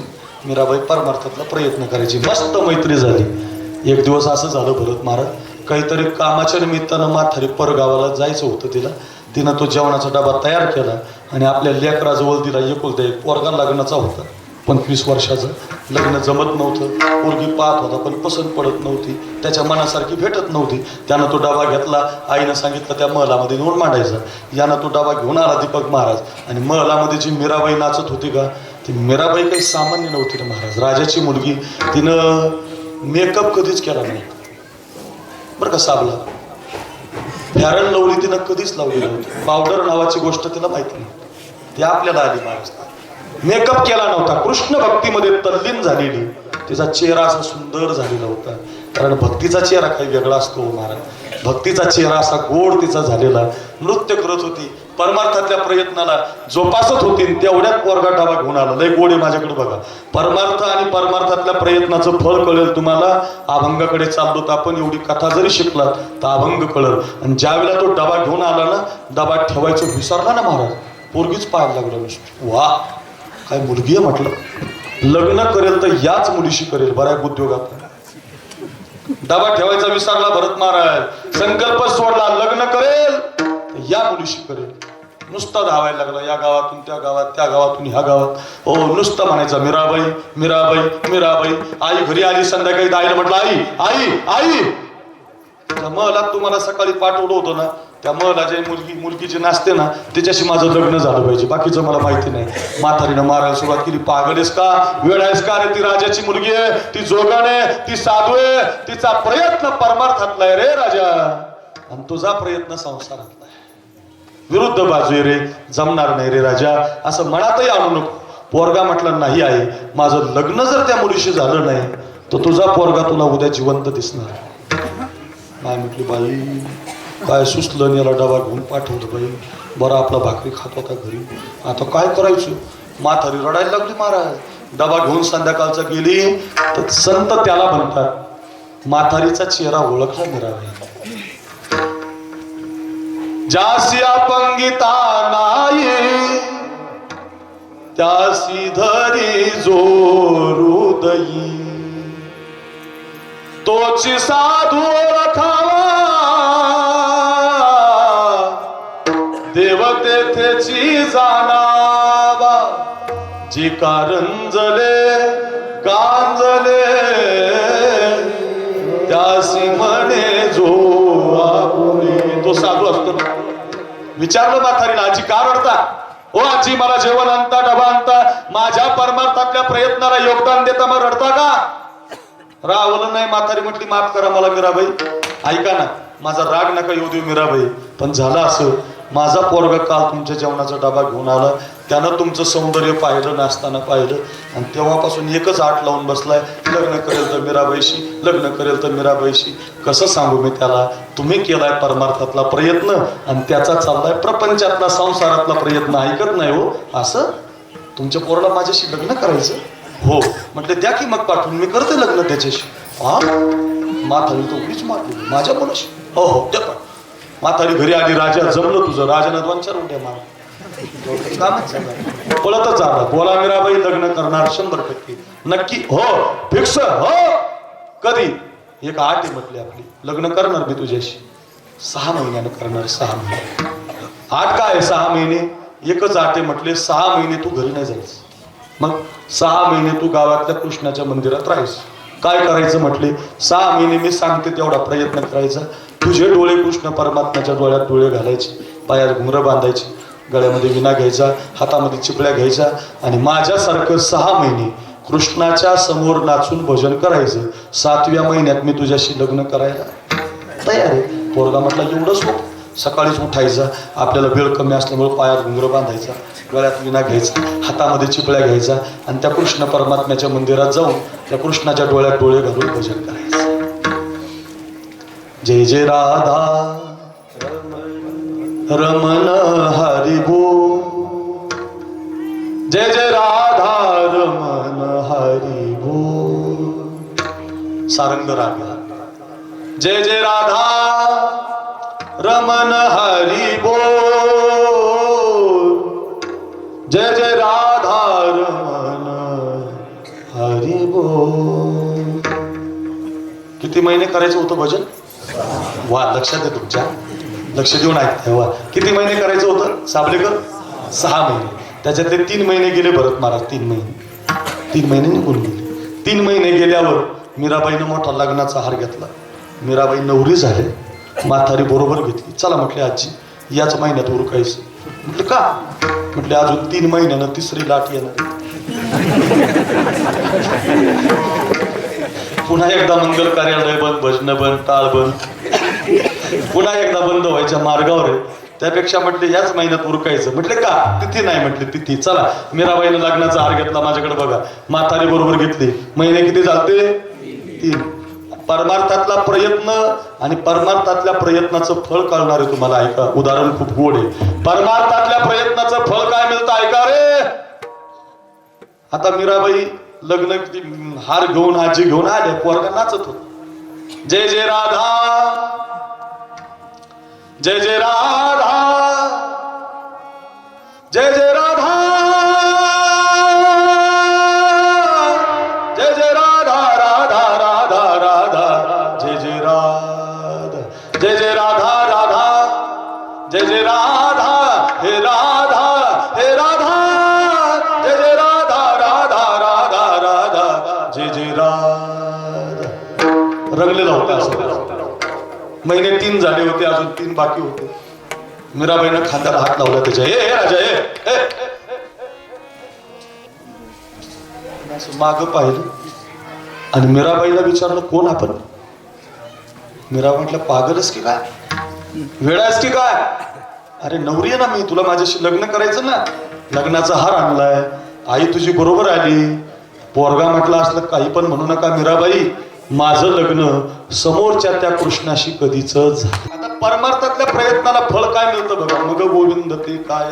मीराबाई परमार्थातला प्रयत्न करायची मस्त मैत्री झाली एक दिवस असं झालं भरत महाराज काहीतरी कामाच्या निमित्तानं म्हातारी परगावाला जायचं होतं तिनं तो जेवणाचा डबा तयार केला आणि आपल्या लेकराजवळ दिला एकुलता एक पोरगा लग्नाचा होता 25 वर्षाचं लग्न जमत नव्हतं पोरगी पाहत होता पण पसंत पडत नव्हती त्याच्या मनासारखी भेटत नव्हती त्यानं तो डबा घेतला आईनं सांगितलं त्या महलामध्ये नेऊन मांडायचा यानं तो डबा घेऊन आला दीपक महाराज आणि महलामध्ये जी मीराबाई नाचत होती का ती मीराबाई काही सामान्य नव्हती रे महाराज राजाची मुलगी तिनं मेकअप कधीच केला नाही बरं का साबला फॅरन लावली तिनं कधीच लावली नव्हती पावडर नावाची गोष्ट तिला माहिती नाही ती आपल्याला आली महाराज मेकअप केला नव्हता कृष्ण भक्तीमध्ये तल्लीन झालेली तिचा चेहरा असा सुंदर झालेला होता कारण भक्तीचा चेहरा काही वेगळा असतो महाराज भक्तीचा चेहरा असा गोड तिचा झालेला नृत्य करत होती परमार्थातल्या प्रयत्नाला जोपासत होती तेवढ्यात पोरगा डबा घेऊन आला लय गोड आहे माझ्याकडे बघा परमार्थ आणि परमार्थातल्या प्रयत्नाचं फळ कळेल तुम्हाला अभंगाकडे चाललो तर आपण एवढी कथा जरी शिकलात तर अभंग कळेल आणि ज्या वेळेला तो डबा घेऊन आला ना डबा ठेवायचं विसरला ना महाराज पोरगीच पाहायला लागला वा काय मुलगी आहे म्हटलं लग्न करेल तर याच मुलीशी करेल बऱ्याच उद्योगात डबा ठेवायचा विसरला भरत महाराज संकल्प सोडला लग्न करेल तर या मुलीशी करेल नुसता धावायला लागला, या गावातून त्या गावात, त्या गावातून ह्या गावात. हो नुसतं म्हणायचं मीराबाई मीराबाई मीराबाई. आई घरी आली संध्याकाळी, आईला म्हटलं आई आई आई. त्या महलात तुम्हाला सकाळी पाठवलं होतं ना, त्या महलाची मुलगी जी नाचते ना त्याच्याशी माझं लग्न झालं पाहिजे, बाकीचं मला माहिती नाही. म्हातारीनं मारायला सुरुवात केली. पागल का, वेळ आहेस का रे? ती राजाची मुलगी आहे, ती जोगाने, ती साधू आहे, तिचा प्रयत्न परमार्थातला आहे रे राजा, आणि तुझा प्रयत्न संसारातला आहे. विरुद्ध बाजू आहे रे, जमणार नाही रे राजा, असं मनातही आणू नको. पोरगा म्हटलं नाही आहे, माझं लग्न जर त्या मुलीशी झालं नाही तर तुझा पोरगा तुला उद्या जिवंत दिसणार. नाही म्हटली बाई, काय सुचलं, याला डबा घेऊन पाठवलं बाई. बरं आपला भाकरी खात होता घरी, आता काय करायचं. म्हातारी रडायला लागली महाराज. डबा घेऊन संध्याकाळचा गेली तर संत त्याला म्हणतात, म्हातारीचा चेहरा ओळखला मीराबाई. जासी अपंगिता नाही त्यासी धरी जोरुदयी, तोची साधू ओळखावा देव तेथेची जाणावा, जी कारंजले गांजले त्यासी म्हणे जो आपुले. तो साधू असतो ना. विचारलं म्हातारीला, आजी का रडता? ओ आजी मला जेवण आणता, डबा आणता, माझ्या परमार्थातल्या प्रयत्नाला योगदान देता, मग रडता का? रावलं नाही. म्हातारी म्हटली माफ करा मला मीराबाई, ऐका ना, माझा राग नका येऊ देऊ मीराबाई, पण झालं असं, माझा पोरगा काल तुमच्या जेवणाचा डबा घेऊन आला, त्यानं तुमचं सौंदर्य पाहिलं, नाचताना पाहिलं, आणि तेव्हापासून एकच आट लावून बसलाय, लग्न करेल तर मीराबाईशी, लग्न करेल तर मीराबाईशी. कसं सांगू मी त्याला, तुम्ही केलाय परमार्थातला प्रयत्न आणि त्याचा चाललाय प्रपंचातला संसारातला प्रयत्न, ऐकत नाही हो. असं तुमच्या पोराला माझ्याशी लग्न करायचं? हो म्हटले द्या की मग पाठवून, मी करते लग्न त्याच्याशी. हा म्हातारी तो उडीच मारली माझ्या मुलाशी. हो हो त्या पण. म्हातारी घरी आली, राजा जमलं तुझं. राजानं 2-4 उड्या मार, कामच झालं, पळतच आला. बोला मीराबाई लग्न करणार 100% नक्की? हो फिक्स. हो कधी? एक आट आहे म्हटली आपली, लग्न करणार मी तुझ्याशी 6 महिन्यानं करणार. 6 महिने. आट काय 6 महिने? एकच आट आहे म्हटले, 6 महिने तू घरी नाही जायचं. मग 6 महिने तू गावातल्या कृष्णाच्या मंदिरात राहायचं. काय करायचं म्हटले, 6 महिने मी सांगते तेवढा प्रयत्न करायचा. तुझे डोळे कृष्ण परमात्म्याच्या डोळ्यात डोळे घालायचे, पायात घुंगरं बांधायची, गळ्यामध्ये विना घ्यायचा, हातामध्ये चिपळ्या घ्यायच्या, आणि माझ्यासारखं 6 महिने कृष्णाच्या समोर नाचून भजन करायचं. 7व्या महिन्यात मी तुझ्याशी लग्न करायला तयार आहे. पोरगा म्हटला एवढं सोपं. सकाळीच उठायचं, आपल्याला वेळ कमी असल्यामुळे पायात घुंगरं बांधायचा, गळ्यात विना घ्यायचा, हातामध्ये चिपळ्या घ्यायचा, आणि त्या कृष्ण परमात्म्याच्या मंदिरात जाऊन त्या कृष्णाच्या डोळ्यात डोळे घालून भजन करायचं. जय जय राधा रमण हरी बोल, जय जय राधा रमण हरी बोल. सारंग राग. जय जय राधा रमण हरी बोल, जय जय राधा रमण हरी बोल. किती महिने करायचं होतं भजन? वा लक्षात आहे तुमच्या, लक्ष देऊन ऐकताय. वा किती महिने करायचं होतं साबलेकर? 6 महिने. त्याच्यातले 3 महिने गेले भरत महाराज. 3 महिने निघून गेले. 3 महिने गेल्यावर मीराबाईनं मोठा लग्नाचा हार घेतला. मीराबाई नवरी झाले. म्हातारी बरोबर घेतली. चला म्हटले आजी याच महिन्यात उरकायचं. म्हटलं का? म्हटले अजून 3 महिन्यानं 3री लाट येणार. पुन्हा एकदा मंगल कार्यालय बंद, भजन बंद, टाळ बंद, पुन्हा एकदा बंद व्हायच्या मार्गावर आहे. त्यापेक्षा म्हटले याच महिन्यात उरकायचं. म्हटले का? तिथी नाही म्हटले तिथी. चला मीराबाईनं लग्नाचा हार घेतला. माझ्याकडे बघा, म्हातारी बरोबर घेतली. महिने किती झालते? 3. परमार्थातला प्रयत्न आणि परमार्थातल्या प्रयत्नाचं फळ कळणार आहे तुम्हाला. ऐका, उदाहरण खूप गोड आहे. परमार्थातल्या प्रयत्नाचं फळ काय मिळतं ऐका रे. आता मीराबाई लग्न हार घेऊन आजी घेऊन आले, पोरगा नाचत होत. जय जय राधा, जय जय राधा, जय जय राधा, जय जय राधा, राधा राधा राधा, जय जय राधा, जय जय राधा राधा, जय जय राधा हे राधा. रंगलेला होता असं. महिने 3 झाले होते, अजून 3 बाकी होते. मीराबाईनं खांद्याला हात लावला त्याच्या, ए राजा ए. असं मागं पाहिलं आणि मीराबाईला विचारलं, कोण आपण? मीरा म्हटलं, पागलच की काय, वेळाच की काय? अरे नवरी आहे ना मी, तुला माझ्याशी लग्न करायचं ना, लग्नाचा हार आणलाय, आई तुझी बरोबर आली. पोरगा म्हटला असलं काही पण म्हणू नका मीराबाई, माझं लग्न समोरच्या त्या कृष्णाशी कधीच झालं. आता परमार्थातल्या प्रयत्नाला फळ काय मिळतं बघा, मग गोविंद ते काय.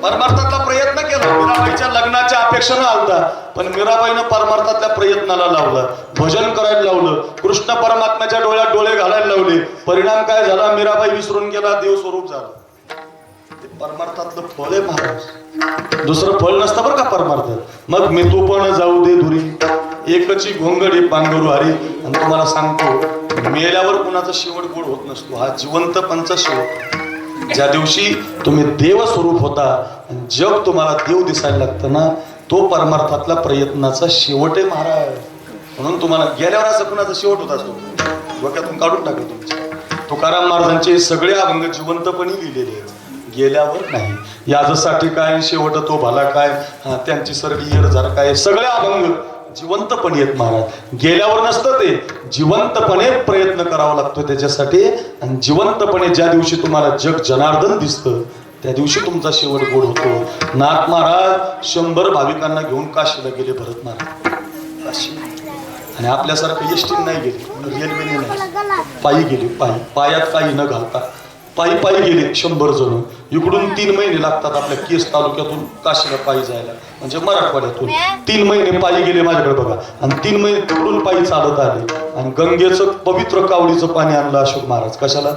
परमार्थातला प्रयत्न केला, मीराबाईच्या लग्नाच्या अपेक्षेनं आलता, पण मीराबाईनं परमार्थातल्या प्रयत्नाला लावला, भजन करायला लावलं, कृष्ण परमात्म्याच्या डोळ्यात डोळे घालायला लावले. परिणाम काय झाला, मीराबाई विसरून गेला, देव स्वरूप झाला. ते परमार्थातलं फळ आहे महाराज, दुसरं फळ नसतं बरं का परमार्थात. मग मी तू पण जाऊ दे दुरी, एकची घोंगडी पांघरू हरी. आणि तुम्हाला सांगतो, मेल्यावर कुणाचा शेवट गोड होत नसतो, हा जिवंतपणचा शेवट. ज्या दिवशी तुम्ही देव स्वरूप होता आणि जग तुम्हाला देव दिसायला लागतं ना, तो परमार्थातला प्रयत्नाचा शेवट आहे महाराज. म्हणून तुम्हाला गेल्यावर असं कुणाचा शेवट होत असतो, डोक्यातून काढून टाकलं तुमच्या. तुकाराम महाराजांचे सगळे अभंग जिवंतपणे लिहिलेले आहेत, गेल्यावर नाही. याजसाठी काय शेवट तो भला काय, त्यांची सरडी येरझार काय, सगळे अभंग जिवंतपणे येत महाराज. गेल्यावर नसतं ते, जिवंतपणे प्रयत्न करावा लागतो त्याच्यासाठी. आणि जिवंतपणे ज्या दिवशी तुम्हाला जग जनार्दन दिसतं, त्या दिवशी तुमचा शेवट गोड होतो. नाथ महाराज 100 भाविकांना घेऊन काशीला गेले, भरत महाराज काशी. आणि आपल्यासारखं एसटी नाही गेले, रेल्वेने नाही, पायी गेले. पायात काही न घालता पायी गेले 100 जण. इकडून 3 महिने लागतात आपल्या केस तालुक्यातून काशीला पायी जायला, म्हणजे मराठवाड्यातून 3 महिने पायी गेले माझ्याकडे बघा. आणि 3 महिने तिकडून पायी चालत आले. आणि गंगेचं पवित्र कावडीचं पाणी आणलं अशोक महाराज, कशाला?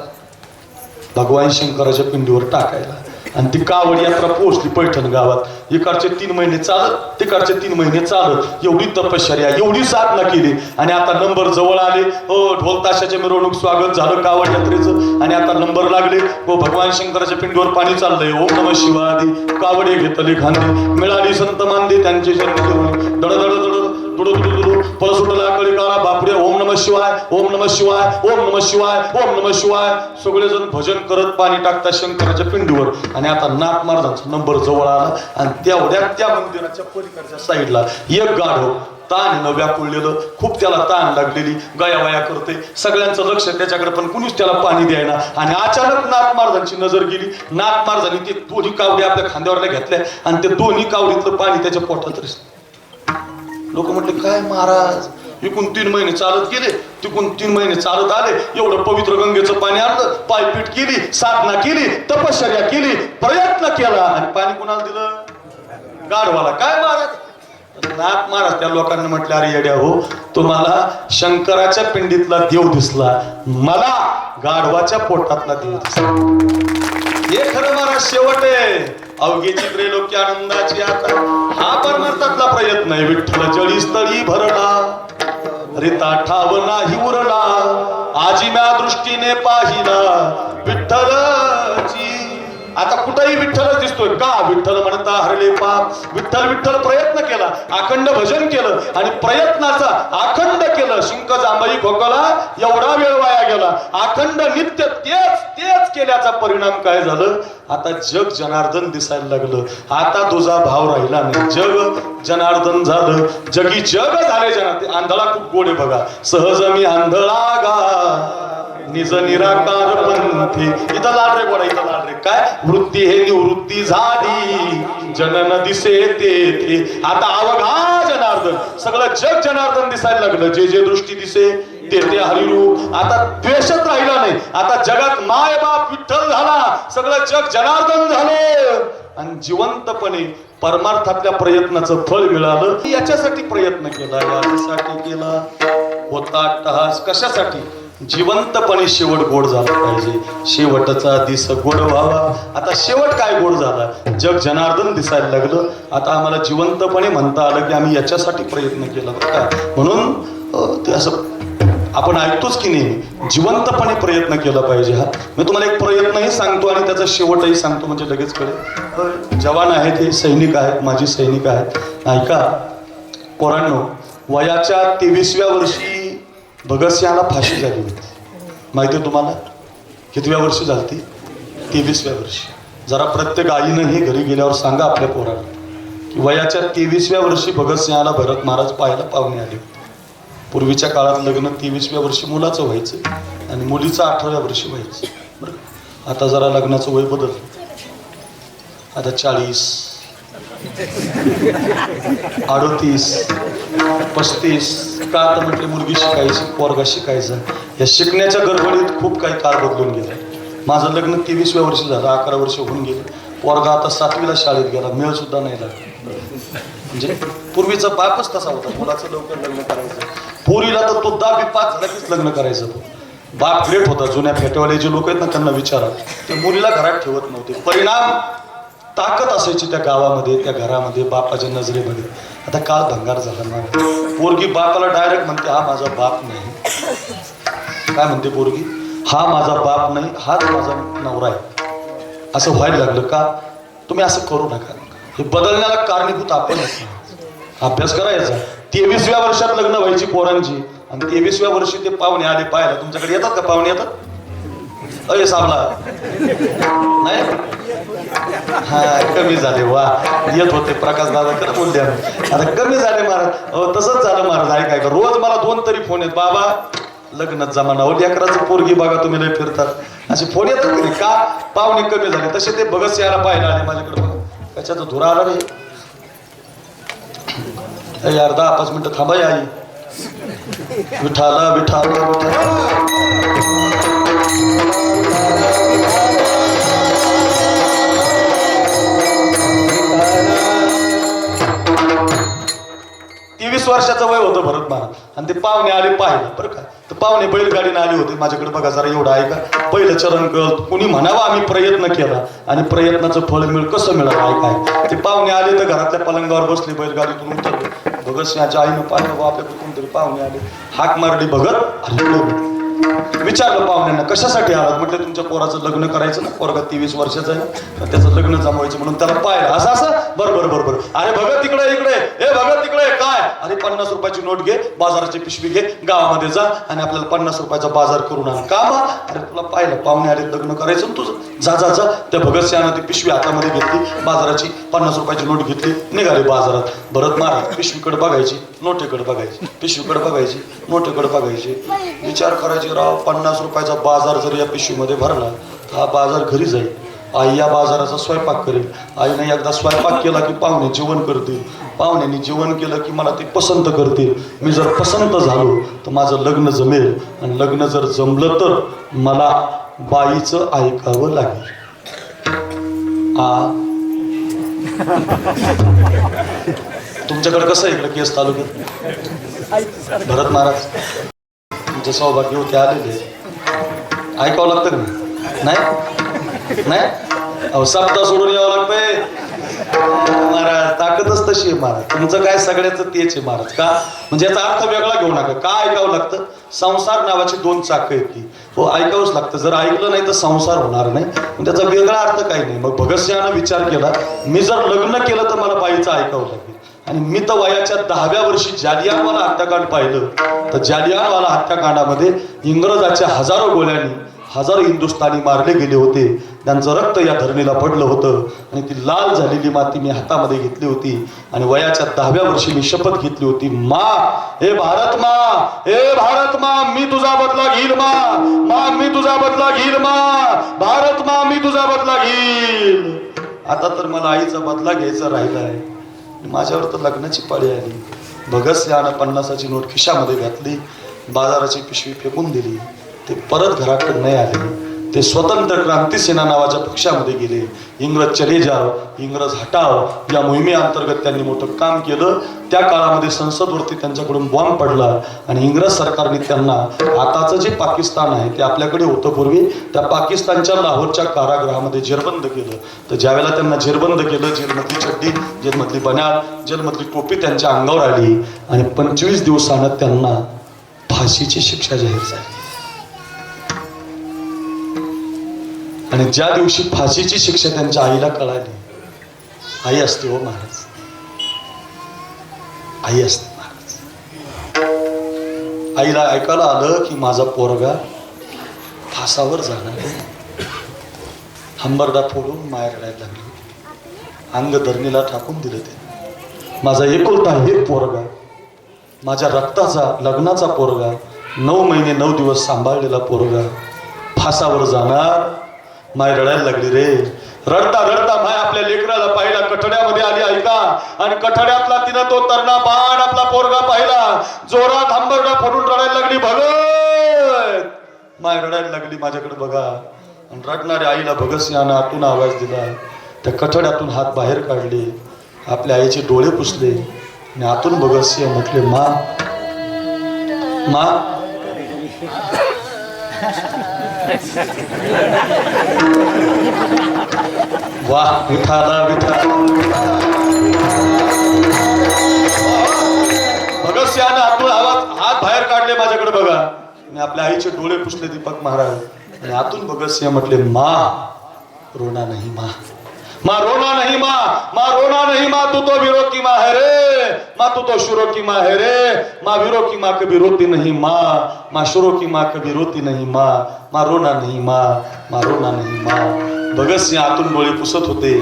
भगवान शंकराच्या पिंडीवर टाकायला. आणि ती कावड यात्रा पोहोचली पैठण गावात. इकडचे 3 महिने चालत, तिकडचे 3 महिने चालत, एवढी तपश्चर्या, एवढी साधना केली. आणि आता नंबर जवळ आले, हो ढोल ताशाच्या मिरवणूक स्वागत झालं कावड यात्रेचं. आणि आता नंबर लागले, हो भगवान शंकराच्या पिंडीवर पाणी चाललंय, ओम नमः शिवाय. कावडे घेतले खांदे, मिळाली संत मानदे त्यांचे जन्म, दड पळस उठला कळी काळा बापरे, ओम नमः शिवाय, ओम नमः शिवाय, ओम नमः शिवाय, ओम नमः शिवाय. सगळेजण भजन करत पाणी टाकतात शंकराच्या पिंडीवर. आणि आता नाथ महाराजांचा नंबर जवळ आला. आणि तेवढ्यात त्या मंदिराच्या पलीकडच्या साईडला एक गाढव ताण व्यापुळलेलं, खूप त्याला ताण लागलेली, गयावया करते, सगळ्यांचं लक्ष त्याच्याकडे, पण कुणीच त्याला पाणी द्यायना. आणि अचानक नाथ महाराजांची नजर गेली. नाथ महाराजांनी ते दोन्ही कावडी आपल्या खांद्यावरल्या घेतल्या आणि ते दोन्ही कावडीतलं पाणी त्याच्या पोटात रिसलं. लोक म्हटले, काय महाराज, इकून 3 महिने चालत गेले, तिकून 3 महिने चालत आले, एवढं पवित्र गंगेचं पाणी आणलं, पायपीट केली, साधना केली, तपश्चर्या केली, प्रयत्न केला, आणि पाणी कुणाला दिलं? गाढवाला. काय महाराज? नाथ महाराज त्या लोकांना म्हटले, अरे येड्या हो, तुम्हाला शंकराच्या पिंडीतला देव दिसला, मला गाढवाच्या पोटातला देव दिसला. हे खरं महाराज शेवट आहे. अवघेची त्रैलोक्य आनंदाची आता, हा परमार्थातला प्रयत्न आहे. विठ्ठल जळी स्थळी भरला, रिता ठाव नाही उरला, आजी म्या दृष्टीने पाहिला विठ्ठलची. आता कुठेही विठ्ठलच दिसतोय का? विठ्ठल म्हणता हरले पाप. विठ्ठल विठ्ठल प्रयत्न केला, अखंड भजन केलं, आणि प्रयत्नाचा अखंड केलं. शिंक जांभई खोकला एवढा वेळ वाया गेला, अखंड नित्य तेच केल्याचा परिणाम काय झालं? आता जग जनार्दन दिसायला लागलं. आता तुझा भाव राहिला नाही, जग जनार्दन झालं, जगी जग झाले जनार्दन. आंधळा खूप गोड आहे बघा, सहज मी आंधळा गा निज निराकार पंथी. इथं लाड रे गोडा, इथं लाड रे. काय वृत्ती हे निवृत्ती झाली, जनन दिसे ते. आता अवघा जनार्दन, सगळं जग जनार्दन दिसायला लागलं. जे जे दृष्टी दिसे ते हरिरूप. आता द्वेषच राहिला नाही. आता जगात माय बाप विठ्ठल झाला, सगळं जग जनार्दन झालं. आणि जिवंतपणे परमार्थातल्या प्रयत्नाचं फळ मिळालं. याच्यासाठी प्रयत्न केला, याच्यासाठी केला होता अट्टहास. कशासाठी? जिवंतपणे शेवट गोड झाला पाहिजे, शेवटचा दिस गोड व्हावा. आता शेवट काय गोड झाला? जग जनार्दन दिसायला लागलं. आता आम्हाला जिवंतपणे म्हणता आलं की आम्ही याच्यासाठी प्रयत्न केला बरं का. म्हणून ते असं आपण ऐकतोच की नाही, जिवंतपणे प्रयत्न केला पाहिजे. हा मी तुम्हाला एक प्रयत्नही सांगतो आणि त्याचा शेवटही सांगतो, म्हणजे लगेच कळेल. जवान आहेत, हे सैनिक आहेत, माझी सैनिक आहेत. ऐका पोरांनो, वयाच्या 23व्या वर्षी भगतसिंहाला फाशी झाली होती, माहिती आहे तुम्हाला? कितव्या वर्षी झाली ती? 23व्या वर्षी. जरा प्रत्येक आईनं हे घरी गेल्यावर सांगा आपल्या पोराला की वयाच्या 23व्या वर्षी भगतसिंहाला भरत महाराज पाहायला पाहुणे आले होते. पूर्वीच्या काळात लग्न 23व्या वर्षी मुलाचं व्हायचं आणि मुलीचं 18व्या वर्षी व्हायचं. बरं, आता जरा लग्नाचं वय बदललं, आता 40, 38, 35. का तर म्हटले मुलगी शिकायची, पोरगा शिकायचा. या शिकण्याच्या गडबडीत खूप काही काळ बदलून गेला. माझं लग्न 23व्या वर्षी झालं, 11 वर्ष होऊन गेले. पोरगा आता 7वीला शाळेत गेला, मेळ सुद्धा नाही लागला. म्हणजे पूर्वीचा बापच तसा होता, मुलाचं लवकर लग्न करायचं. पोरीला तर तो 10वी पास झाला कीच लग्न करायचं. बाप लेट होता. जुन्या फेटेवाले जे लोक आहेत ना त्यांना विचारा, ते मुलीला घरात ठेवत नव्हते. परिणाम ताकद असायची त्या गावामध्ये, त्या घरामध्ये, बापाच्या नजरेमध्ये. आता काळ भंगार झाला ना. पोरगी बापाला डायरेक्ट म्हणते हा माझा बाप नाही. काय म्हणते पोरगी? हा माझा बाप नाही, हाच माझा नवरा आहे. असं व्हायला लागलं का? तुम्ही असं करू नका. हे बदलण्याला कारणीभूत आपण. अभ्यास करायचा. 23व्या वर्षात लग्न व्हायची पोरांची आणि 23व्या वर्षी ते पाहुणे आले पाहायला. तुमच्याकडे येतात का पाहुणे? येतात? अय सामला नाही? हा कमी झाले. वा, येत होते प्रकाश दादा कर बोलले. आता कमी झाले महाराज. तसंच झालं महाराज. ऐकाय का रोज मला 2 तरी फोन येत, बाबा लग्नात जमाना हो, लेकराचं पोरगी बघा तुम्ही लय फिरतात, असे फोन येतात तरी का? पाहुणे कमी झाले. तसे ते भगतसिंहाला पाहायला आले माझ्याकडे. बघा त्याच्यात धुरा आला रे. यार 10-5 मिनिटं थांबा आई. विठाला विठाला विठाला. 23 वर्षाचं वय होतं भरत महाराज आणि ते पाहुणे आले पाहिलं. बरं का, तर पाहुणे बैलगाडीने आले होते माझ्याकडे. बघा जरा एवढं आहे का? पहिलं चरण कळ. कुणी म्हणावं आम्ही प्रयत्न केला आणि प्रयत्नाचं फळ कसं मिळालं? काय ते पाहुणे आले तर घरातल्या पलंगावर बसले, बैलगाडीतून उतरले. भगतसिंहाच्या आईनं पाहिलं आपल्याकडे कोणतरी पाहुणे आले. हाक मारली भगत. अरे विचारलं पाहुण्यांना कशासाठी आलात? म्हटलं तुमच्या पोराचं लग्न करायचं ना, पोरगा 23 वर्षाचा आहे, त्याचं लग्न जमवायचं म्हणून त्याला पाहिलं. असं असं बरं बरं बरं बरं. अरे भगत तिकडे इकडे, हे भगत तिकडे काय? अरे 50 रुपयाची नोट घे, बाजाराची पिशवी घे, गावामध्ये जा आणि आपल्याला 50 रुपयाचा बाजार करून आण. का बा? अरे तुला पाहिलं पाहुणे आले, लग्न करायचं तुझं, जा जा जा. त्या भगतसिंहानं ती पिशवी हातामध्ये घेतली, बाजाराची 50 रुपयाची नोट घेतली, निघाले बाजारात. भरत महाराज पिशवीकडे बघायची, नोटेकडे बघायची, पिशवीकडे बघायची, नोटेकडे बघायची. विचार करायचे, राव 50 रुपयाचा बाजार जर या पिशवीमध्ये भरला हा बाजार घरी जाईल. आई या बाजाराचा स्वयंपाक करेल. आईने एकदा स्वयंपाक केला की पाहुणे जेवण करतील. पाहुण्यांनी जेवण केलं की मला ते पसंत करतील. मी जर पसंत झालो तर माझं लग्न जमेल आणि लग्न जर जमलं तर मला बाईचं ऐकावं लागेल. तुमच्याकडे कसं इकडे केस तालुक्यात भरत महाराज तुमचे सौभाग्य होते आलेले, ऐकावं लागतं का? नाही नाही. अहो सप्ताह सोडून यावं लागतंय महाराज. ताकदच तशी आहे महाराज. तुमचं काय सगळ्याचं तेच आहे महाराज. का म्हणजे याचा अर्थ वेगळा घेऊ नका. का ऐकावं लागतं? संसार नावाची 2 चाकं आहेत ती. हो ऐकावंच लागतं. जर ऐकलं नाही तर संसार होणार नाही. त्याचा वेगळा अर्थ काही नाही. मग भगतसिंहानं विचार केला, मी जर लग्न केलं तर मला बाईचं ऐकावं लागेल. आणि मी तर वयाच्या 10व्या वर्षी जालियानवाला हत्याकांड पाहिलं. तर जालियानवाला हत्याकांडामध्ये इंग्रजाच्या हजारो गोळ्यांनी हजारो हिंदुस्थानी मारले गेले होते. त्यांचं रक्त या धरणीला पडलं होतं आणि ती लाल झालेली माती मी हातामध्ये घेतली होती. आणि वयाच्या 10व्या वर्षी मी शपथ घेतली होती, मा हे भारत मा, हे भारत मा, मी तुझा बदला घेईल मा, मा मी तुझा बदला घेईल मा, भारत मा मी तुझा बदला घेईल. आता तर मला आईचा बदला घ्यायचा राहिला आहे. माझ्यावर तर लग्नाची पाळी आली. भगतसिंहानं 50ची नोट खिशामध्ये घातली, बाजाराची पिशवी फेकून दिली. ते परत घराकडे नाही आले. ते स्वतंत्र क्रांती सेना नावाच्या पक्षामध्ये गेले. इंग्रज चले जाव, इंग्रज हटाव या मोहिमेअंतर्गत त्यांनी मोठं काम केलं. त्या काळामध्ये संसदवरती त्यांच्याकडून बॉम्ब पडला आणि इंग्रज सरकारने त्यांना आताचं जे पाकिस्तान आहे ते आपल्याकडे होतं पूर्वी, त्या पाकिस्तानच्या लाहोरच्या कारागृहामध्ये जेरबंद केलं. तर ज्यावेळेला त्यांना जेरबंद केलं, जेलमधली चड्डी, जेलमधली बन्याल, जेलमधली टोपी त्यांच्या अंगावर आली आणि 25 दिवसानं त्यांना फाशीची शिक्षा जाहीर झाली. आणि ज्या दिवशी फाशीची शिक्षा त्यांच्या आईला कळाली, आई असते हो महाराज, आई असते महाराज. आईला ऐकायला आलं की माझा पोरगा फासावर जाणार आहे. हंबरडा फोडून माया रडायला लागली. अंग धरणीला टाकून दिलं ते. माझा एकुलता एक पोरगा, माझ्या रक्ताचा लग्नाचा पोरगा, 9 महिने 9 दिवस सांभाळलेला पोरगा फासावर जाणार. माय रडायला लागली रे. रडता रडता माय आपल्या लेकराला पाहिला, कठड्यामध्ये आली ऐका, आणि कठड्यातला तिनं तो तरणा बाण आपला पोरगा पाहिला. जोरात हंबरडा फोडून रडायला लागली. भगत माय रडायला लागली, माझ्याकडे बघा. आणि रडणाऱ्या आईला भगतसिंहानं आतून आवाज दिला. त्या कठड्यातून हात बाहेर काढले, आपल्या आईचे डोळे पुसले आणि आतून भगतसिंह म्हटले, मा मा. वाह विठाला विठाला. भगतसिंहानं आतून आवाज हात बाहेर काढले, माझ्याकडे बघा. आणि आपल्या आईचे डोळे पुसले दीपक महाराज. आणि आतून भगतसिंह म्हटले, मा रोना नहीं मा, माँ रोना नहीं माँ, माँ रोना नहीं माँ, तू तो वीरों की माँ है रे, माँ तू तो शुरों की माँ है रे, माँ वीरों की माँ कभी रोती नहीं माँ, माँ शुरों की माँ कभी रोती नहीं माँ, माँ रोना नहीं माँ, माँ रोना नहीं माँ. भगतसिंह आतून डोळे पुसत होते.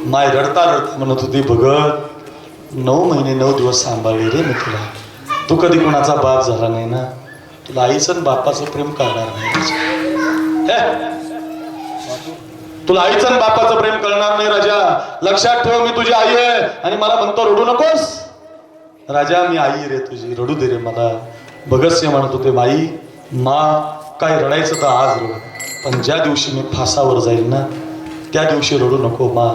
माय रडता रडता म्हणत होती, भगत 9 महिने 9 दिवस सांभाळले रे मी तुला. तू कधी कोणाचा बाप झाला नाही ना, तुला आईचं आणि बापाचं प्रेम कळणार नाही. तुला आईचं आणि बापाचं प्रेम कळणार नाही राजा. लक्षात ठेव, मी तुझी आई आहे. आणि मला म्हणतो रडू नकोस. राजा मी आई रे तुझी, रडू दे रे मला. भगतसिंह म्हणत होते, माई मा काय रडायचं तर आज रड, पण ज्या दिवशी मी फासावर जाईल ना त्या दिवशी रडू नको मा.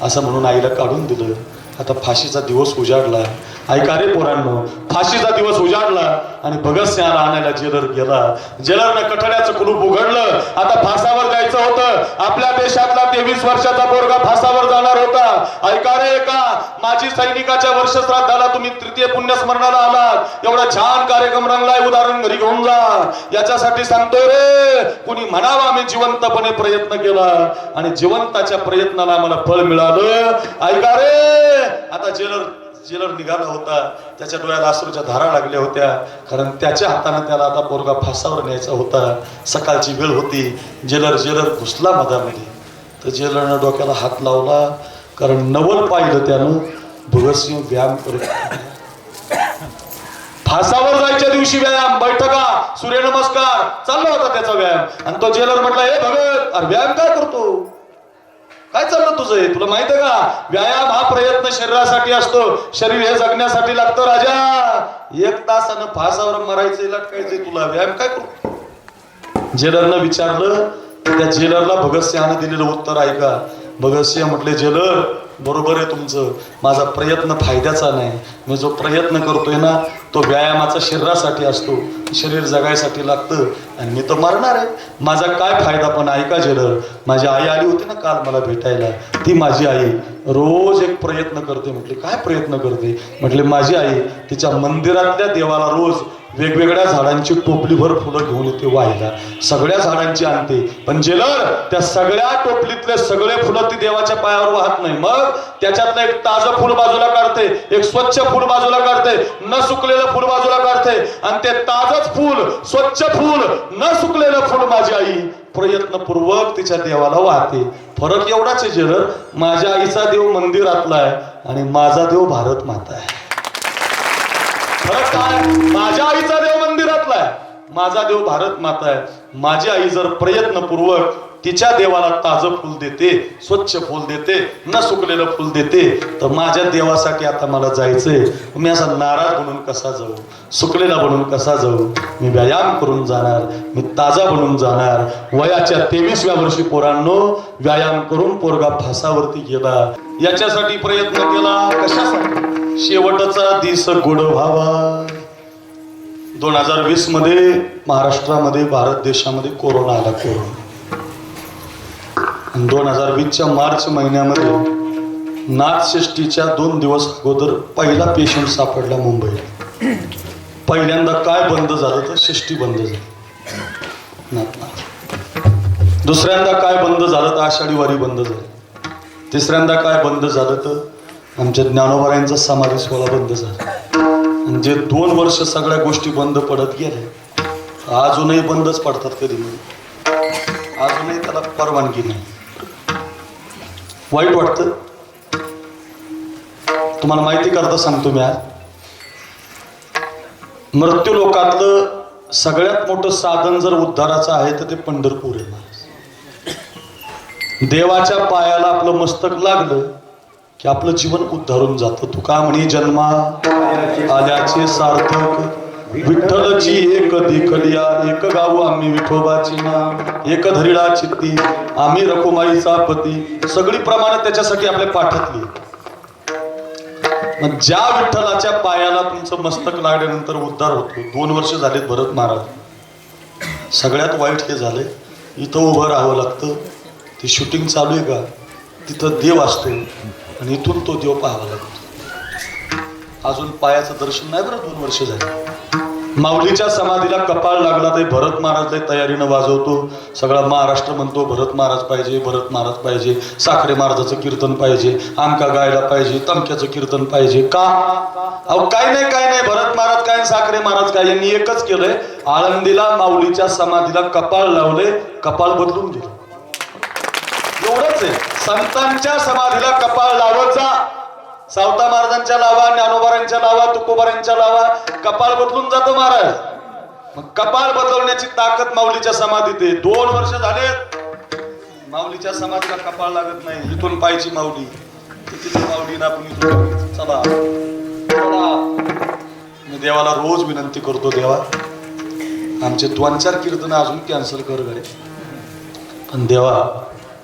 असं म्हणून आईला काढून दिलं. आता फाशीचा दिवस उजाडला. ऐका रे पोरांनो, फाशीचा दिवस उजाडला आणि भगतसिंहाला आणायला जेलर गेला. जेलरनं कठड्याचं कुलूप उघडलं. आता फासावर जायचं होतं. आपल्या देशातला 23 वर्षाचा पोरगा फासावर जाणार होता. ऐका रे का, माजी सैनिकाच्या वर्षश्राद्धाला तुम्ही तृतीय पुण्यस्मरणाला आलात. एवढा छान कार्यक्रम रंगलाय, उदाहरण घरी घेऊन जा. याच्यासाठी सांगतोय रे, कुणी म्हणावा आम्ही जिवंतपणे प्रयत्न केला आणि जिवंताच्या प्रयत्नाला आम्हाला फळ मिळालं. ऐका रे, आता जेलर निघाला होता. त्याच्या डोळ्याला अश्रूच्या धारा लागल्या होत्या, कारण त्याच्या हाताने त्याला आता पोरगा फासावर न्यायचा होता. सकाळची वेळ होती. जेलर घुसला मधामध्ये. तर जेलरनं डोक्याला हात लावला, कारण नवल पाहिलं त्यानं भगतसिंह व्यायाम करत. फासावर जायच्या दिवशी व्यायाम, बैठका, सूर्यनमस्कार चालला होता त्याचा व्यायाम. आणि तो जेलर म्हटला, ए भगत, अरे व्यायाम काय करतो, काय चाललं तुझं हे, तुला माहित आहे का व्यायाम हा प्रयत्न शरीरासाठी असतो. शरीर हे जगण्यासाठी लागतं राजा. 1 तासानं फासावर मरायचं लटकायचंय तुला, व्यायाम काय करू. जेलरनं विचारलं. त्या जेलरला भगतसिंहानं दिलेलं उत्तर ऐका. भगतसिंह म्हटले, जेलर बरोबर आहे तुमचं, माझा प्रयत्न फायद्याचा नाही. मी जो प्रयत्न करतोय ना तो व्यायामाचा शरीरासाठी असतो, शरीर जगायसाठी लागतं, आणि मी तर मरणार आहे, माझा काय फायदा. पण ऐका जेलर, माझी आई आली होती ना काल मला भेटायला, ती माझी आई रोज एक प्रयत्न करते. म्हटले काय प्रयत्न करते. म्हटले माझी आई तिच्या मंदिरातल्या देवाला रोज वेगवेगळ्या झाडांची टोपलीभर फुलं घेऊन येते व्हायला. सगळ्या झाडांची आणते, पण जेलर त्या सगळ्या टोपलीतले सगळे फुलं ती देवाच्या पायावर वाहत नाही. मग त्याच्यातलं एक ताजं फुल बाजूला काढते, एक स्वच्छ फुल बाजूला काढते, न सुकलेलं फुल बाजूला काढते, आणि ते ताजंच फुल, स्वच्छ फुल, न सुकलेलं फुल माझी आई प्रयत्नपूर्वक तिच्या देवाला वाहते. फरक एवढाच आहे जेलर, माझ्या आईचा देव मंदिरातला आहे आणि माझा देव भारत माता आहे. फरक काय, माझ्या आईचा देव मंदिरातला आहे, माझा देव भारत माता आहे. माझी आई जर प्रयत्नपूर्वक तिच्या देवाला ताजं फुल देते, स्वच्छ फुल देते, न सुकलेलं फुल देते, तर माझ्या देवासाठी आता मला जायचंय. मी असा नाराज बनून कसा जाऊ, सुकलेला बनून कसा जाऊ. मी व्यायाम करून जाणार, मी ताजा बनून जाणार. वयाच्या 23व्या वर्षी पोरांनो व्यायाम करून पोरगा फासावरती गेला. याच्यासाठी प्रयत्न केला, कशासाठी, शेवटचा दिस गोड व्हावा. 2020 मध्ये महाराष्ट्रामध्ये, भारत देशामध्ये कोरोना आला. कोरोना 2020च्या मार्च महिन्यामध्ये नाथषष्ठीच्या 2 दिवस अगोदर पहिला पेशंट सापडला मुंबईला. पहिल्यांदा काय बंद झालं तर षष्ठी बंद झाली नाथनाथ. दुसऱ्यांदा काय बंद झालं तर आषाढी वारी बंद झाली. तिसऱ्यांदा काय बंद झालं तर आमच्या ज्ञानोबारायांचा समाधी सोहळा बंद झाला. म्हणजे 2 वर्ष सगळ्या गोष्टी बंद पडत गेल्या, अजूनही बंदच पडतात कधी नाही, अजूनही त्याला परवानगी नाही. वाईट वाटतं. तुम्हाला माहिती करता सांगतो मी आज, मृत्यू लोकातलं सगळ्यात मोठं साधन जर उद्धाराचं आहे तर ते पंढरपूर आहे. देवाच्या पायाला आपलं मस्तक लागलं की आपलं जीवन उद्धारून जातं. तुका म्हणी जन्मा आल्याचे सार्थक, विठ्ठलची एक दिखलिया, एक गाऊ आम्ही विठोबाची नाम, एक धरिडा चित्ती आम्ही रखुमाईचा पती. सगळी प्रमाणे त्याच्यासाठी आपल्या पाठातली. मग ज्या विठ्ठलाच्या पायाला तुमचं मस्तक लागल्यानंतर उद्धार होतो. 2 वर्ष झालेत भरत महाराज. सगळ्यात वाईट हे झालंय, इथं उभं राहावं लागतं. ती शूटिंग चालू आहे का, तिथं देव असतो आणि इथून तो देव पाहावा लागतो. अजून पायाचं दर्शन नाही बरं. 2 वर्ष झाली. माऊलीच्या समाधीला कपाळ लागला ते भरत महाराज तयारीनं वाजवतो. सगळा महाराष्ट्र म्हणतो भरत महाराज पाहिजे, भरत महाराज पाहिजे, साखरे महाराजाचं कीर्तन पाहिजे, आमका गायला पाहिजे, तमक्याचं कीर्तन पाहिजे. का? अहो काय नाही, भरत महाराज काय, साखरे महाराज काय, यांनी एकच केलंय, आळंदीला माऊलीच्या समाधीला कपाळ लावले, कपाळ बदलून गेले. एवढंच आहे. संतांच्या समाधीला कपाळ लावत जा. सावता महाराजांच्या लावा, ज्ञानोबारांच्या लावा, तुकोबारांच्या लावा, कपाळ बदलून जातं महाराज. मग कपाळ बदलण्याची ताकद माऊलीच्या समाधीत आहे. 2 वर्ष झालेत माऊलीच्या समाधीला कपाळ लागत नाही. इथून पाहिजे माऊली, तिथे माऊली ना आपण इथून चला. मी देवाला रोज विनंती करतो, देवा आमचे 2-4 कीर्तन अजून कॅन्सल कर गडे, पण देवा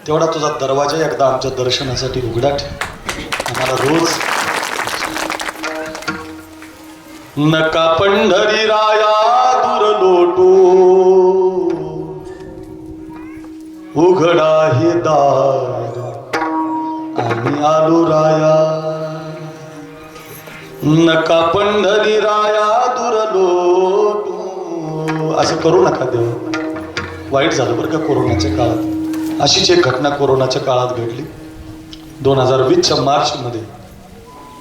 तेवढा तुझा दरवाजा एकदा आमच्या दर्शनासाठी उघडा ठेव. आम्हाला रोज नका पंढरी राया दूर लोटू, उघडा हे दार आम्ही आलो राया. नका पंढरी राया दूर लोटू. असं करू नका देव. वाईट झालं बरं का कोरोनाच्या काळात. अशीच एक घटना कोरोनाच्या काळात घडली. 2020च्या मार्चमध्ये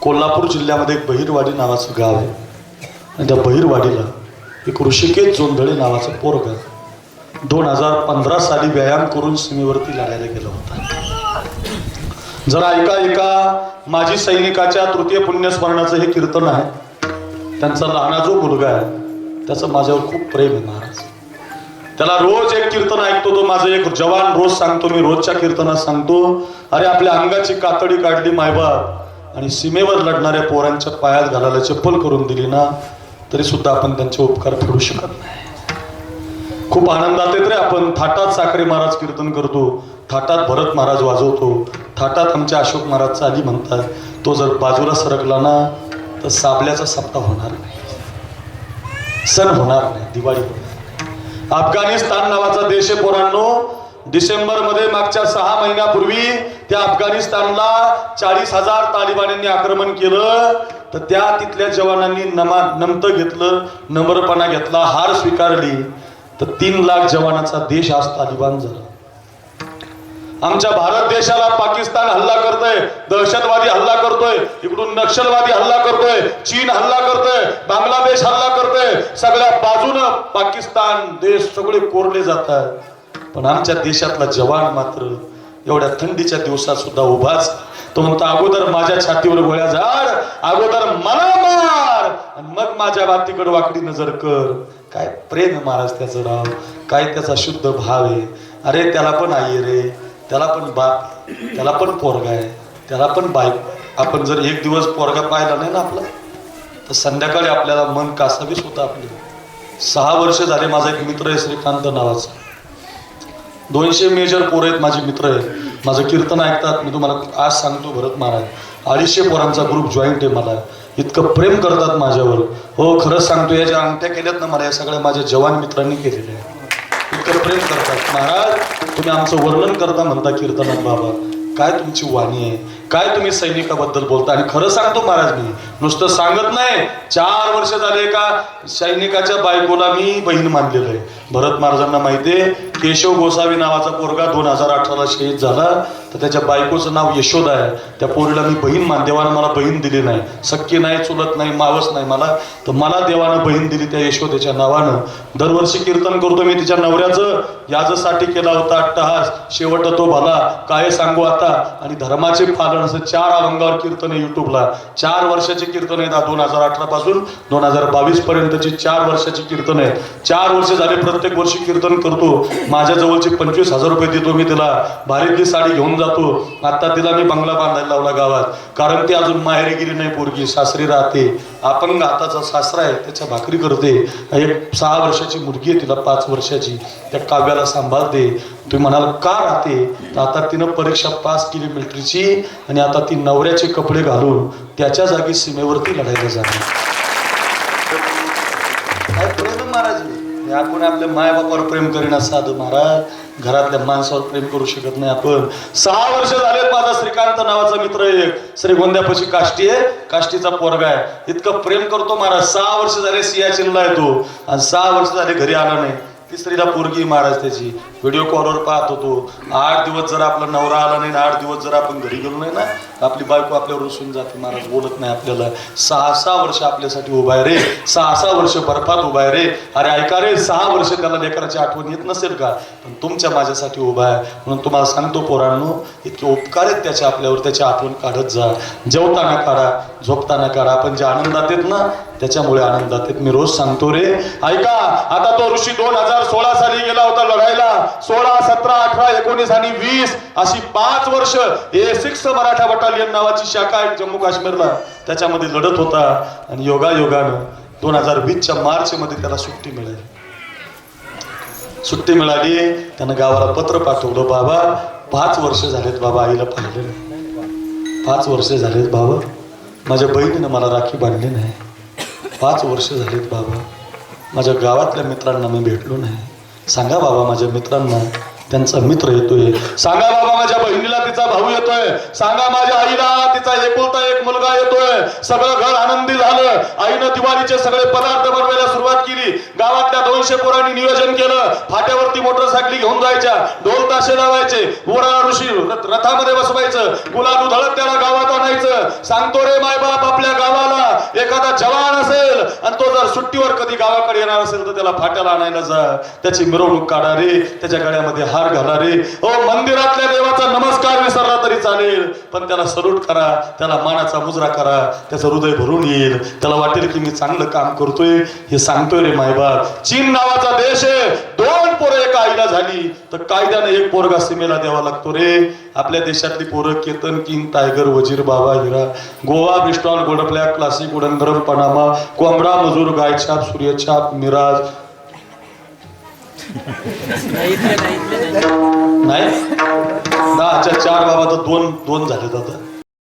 कोल्हापूर जिल्ह्यामध्ये एक बहिरवाडी नावाचं गाव आहे. आणि त्या बहिरवाडीला एक ऋषिकेश जोंधळे नावाचा पोरगा 2015 साली व्यायाम करून सीमेवरती लढायला गेला होता. जरा एका माजी सैनिकाच्या तृतीय पुण्यस्मरणाचं हे कीर्तन आहे. त्यांचा लहाना जो मुलगा आहे त्याचं माझ्यावर खूप प्रेम आहे महाराज. त्याला रोज एक कीर्तन ऐकतो तो. माझं एक जवान रोज सांगतो, मी रोजच्या कीर्तनात सांगतो, अरे आपल्या अंगाची कातडी काढली मायबाप आणि सीमेवर लढणाऱ्या पोरांच्या पायात घालायला चप्पल करून दिली ना, तरी सुद्धा आपण त्यांचे उपकार फेडू शकत नाही. खूप आनंदात येत रे. आपण थाटात साखरे महाराज कीर्तन करतो, थाटात भरत महाराज वाजवतो, थाटात आमचे अशोक महाराज चाली म्हणतात. तो जर बाजूला सरकला ना तर साबल्याचा सप्ताह होणार नाही, सण होणार नाही, दिवाळी होणार. अफगाणिस्तान नावाचा देश आहे पोरांनो. डिसेंबर मध्ये मागच्या 6 महिन्यापूर्वी त्या अफगाणिस्तानला 40,000 तालिबान्यांनी आक्रमण केलं. तर त्या तिथल्या जवानांनी नमतं घेतलं, नम्रपणा घेतला, हार स्वीकारली. तर 3 लाख जवानाचा देश आज तालिबान झाला. आमच्या भारत देशाला पाकिस्तान हल्ला करतोय, दहशतवादी हल्ला करतोय, इकडून नक्षलवादी हल्ला करतोय, चीन हल्ला करतोय, बांगलादेश हल्ला करतोय. सगळ्या बाजूनं पाकिस्तान देश सगळे कोरले जातात. पण आमच्या देशातला जवान मात्र एवढ्या थंडीच्या दिवसात सुद्धा उभाच. तो म्हणतो अगोदर माझ्या छातीवर गोळ्या झाड, अगोदर मला मार आणि मग माझ्या बातीकडे वाकडी नजर कर. काय प्रेम आहे महाराज त्याचं राव, काय त्याचा शुद्ध भाव आहे. अरे त्याला पण आई आहे रे, त्याला पण बाप, त्याला पण पोरगा आहे, त्याला पण बाईक. आपण जर एक दिवस पोरगा पाहिला नाही ना आपला, तर संध्याकाळी आपल्याला मन कासावीस होतं आपले. 6 वर्ष झाले. माझा एक मित्र आहे श्रीकांत नावाचा, 200 मेजर पोरं आहेत माझे मित्र आहे. माझं कीर्तन ऐकतात. मी तुम्हाला आज सांगतो भरत महाराज 250 पोरांचा ग्रुप जॉईंट आहे. मला इतकं प्रेम करतात माझ्यावर. हो खरंच सांगतो, या ज्या अंगठ्या केल्यात ना मला, या सगळ्या माझ्या जवान मित्रांनी केलेल्या आहे. इतकं प्रेम करतात. महाराज तुम्ही आमचं वर्णन करता म्हणता कीर्तनात, बाबा काय तुमची वाणी आहे, काय तुम्ही सैनिकाबद्दल बोलता. आणि खरं सांगतो महाराज, मी नुसतं सांगत नाही, 4 वर्ष झाले का सैनिकाच्या बायकोला मी बहीण मानलेलं आहे. भरत महाराजांना माहितीये, केशव गोसावी नावाचा पोरगा 2018ला शहीद झाला. तर त्याच्या बायकोचं नाव यशोदा आहे. त्या पोरीला मी बहीण देवानं मला बहीण दिली नाही, सख्खी नाही, चुलत नाही, मावस नाही मला, तर मला देवानं बहीण दिली त्या यशोदेच्या नावानं. दरवर्षी कीर्तन करतो मी तिच्या नवऱ्याचं, याजसाठी केला होता अट्टहास, शेवट तो भला, काय सांगू आता, आणि धर्माचे पालन, असं 4 अभंगावर कीर्तन आहे युट्यूबला. 4 वर्षाचे कीर्तन आहेत, 2018 पासून 2022 पर्यंतची 4 वर्षाची कीर्तन आहेत. 4 वर्ष झाले प्रत्येक वर्षी कीर्तन करतो. माझ्या जवळचे 25,000 रुपये देतो मी तिला, भारीतली साडी घेऊन जातो. आता तिला मी बंगला बांधायला लावला गावात, कारण ती अजून माहेरी गेली नाही पोरगी, सासरी राहते. अपंग हाताचा सासरा आहे, त्याच्या भाकरी करते. एक 6 वर्षाची मुलगी आहे, तिला 5 वर्षाची, त्या काव्याला सांभाळते. तुम्ही म्हणाल का राहते, तर आता तिनं परीक्षा पास केली मिलिटरीची, आणि आता ती नवऱ्याचे कपडे घालून त्याच्या जागी सीमेवरती लढायला जाते. काय प्रेम महाराज, आपण आपल्या मायबापावर प्रेम करीना साधं महाराज, घरातल्या माणसावर प्रेम करू शकत नाही आपण. 6 वर्ष झालेत, माझा श्रीकांत नावाचा मित्र आहे, श्रीगोंद्यापाशी काष्टी आहे, काष्टीचा पोरगा आहे, इतकं प्रेम करतो महाराज. 6 वर्ष झाले सियाचीनला येतो, आणि 6 वर्ष झाले घरी आला नाही. तिसरीला पोरगी महाराज त्याची, व्हिडिओ कॉलवर पाहत होतो. 8 दिवस जर आपला नवरा आला नाही ना, 8 दिवस जर आपण घरी गेलो नाही ना, आपली बायको आपल्यावर रुसून जाते महाराज, बोलत नाही आपल्याला. 6 वर्ष आपल्यासाठी उभा आहे रे, 6 वर्ष बर्फात उभा आहे रे. अरे ऐका रे, 6 वर्ष त्याला लेकराची आठवण येत नसेल का, पण तुमच्या माझ्यासाठी उभा आहे. म्हणून तुम्हाला सांगतो पोरांनो, इतके उपकार आहेत त्याचे आपल्यावर, त्याची आठवण काढत जा. जेवताना काढा, झोपताना काढा, आपण जे आनंदात येत ना त्याच्यामुळे आनंदात येत. मी रोज सांगतो रे, ऐका. आता तो ऋषी 2016 साली गेला होता लढायला. 16, 17, 18, 19 आणि 20 अशी 5 वर्ष A6 मराठा बटालियन नावाची शाखा आहे जम्मू काश्मीरला, त्याच्यामध्ये लढत होता. आणि योगायोगानं 2020च्या मार्च मध्ये त्याला सुट्टी मिळाली. सुट्टी मिळाली, त्यानं गावाला पत्र पाठवलं, बाबा 5 वर्ष झालेत बाबा आईला पाहिलं नाही, 5 वर्ष झालेत बाबा माझ्या बहिणीनं मला राखी बांधली नाही, 5 वर्ष झालेत बाबा माझ्या गावातल्या मित्रांना मी भेटलो नाही. सांगा बाबा माझ्या मित्रांना त्यांचा मित्र येतोय, सांगा बाबा माझ्या बहिणीला तिचा भाऊ येतोय, सांगा माझ्या आईला तिचा एकुलता एक मुलगा येतोय. सगळं घर आनंदी झालं. आईनं दिवाळीचे सगळे पदार्थ बनवायला सुरुवात केली. गावातल्या 200 पोरांनी नियोजन केलं. फाट्यावरती मोटरसायकली घेऊन जायच्या, ढोल ताशे लावायचे, वरा ऋषी रथामध्ये बसवायचं, गुलाब उधळत त्याला गावात आणायचं. सांगतो रे मायबाप, आपल्या गावाला एखादा जवान असेल आणि तो जर सुट्टीवर कधी गावाकडे येणार असेल तर त्याला फाट्याला आणायला जा, त्याची मिरवणूक काढा रे, त्याच्या गळ्यामध्ये हार घाला रे. ओ मंदिरातल्या देवाचा नमस्कार विसरला तरी चालेल, पण त्याला सल्यूट करा, त्याला मानाचा मुजरा करा, त्याचं हृदय भरून येईल, त्याला वाटेल की मी चांगलं काम करतोय. हे सांगतोय रे मायबाप. चीन नावाचा देश आहे, 2 पोरं एका आईला झाली तर कायद्याने 1 पोरगा सीमेला द्यावा लागतो रे. आपल्या देशातली पोरं केतन, किंग, टायगर, वजीर, बाबा, हिरा, गोवा, ब्रिस्टॉल, गोल्डफ्लॅग, क्लासिक, उडनगरम, पनामा, कोंबडा, मजूर, गायछाप, सूर्यछाप, मिराज नाही 10च्या 4 बाबा तर 2 झाले. आता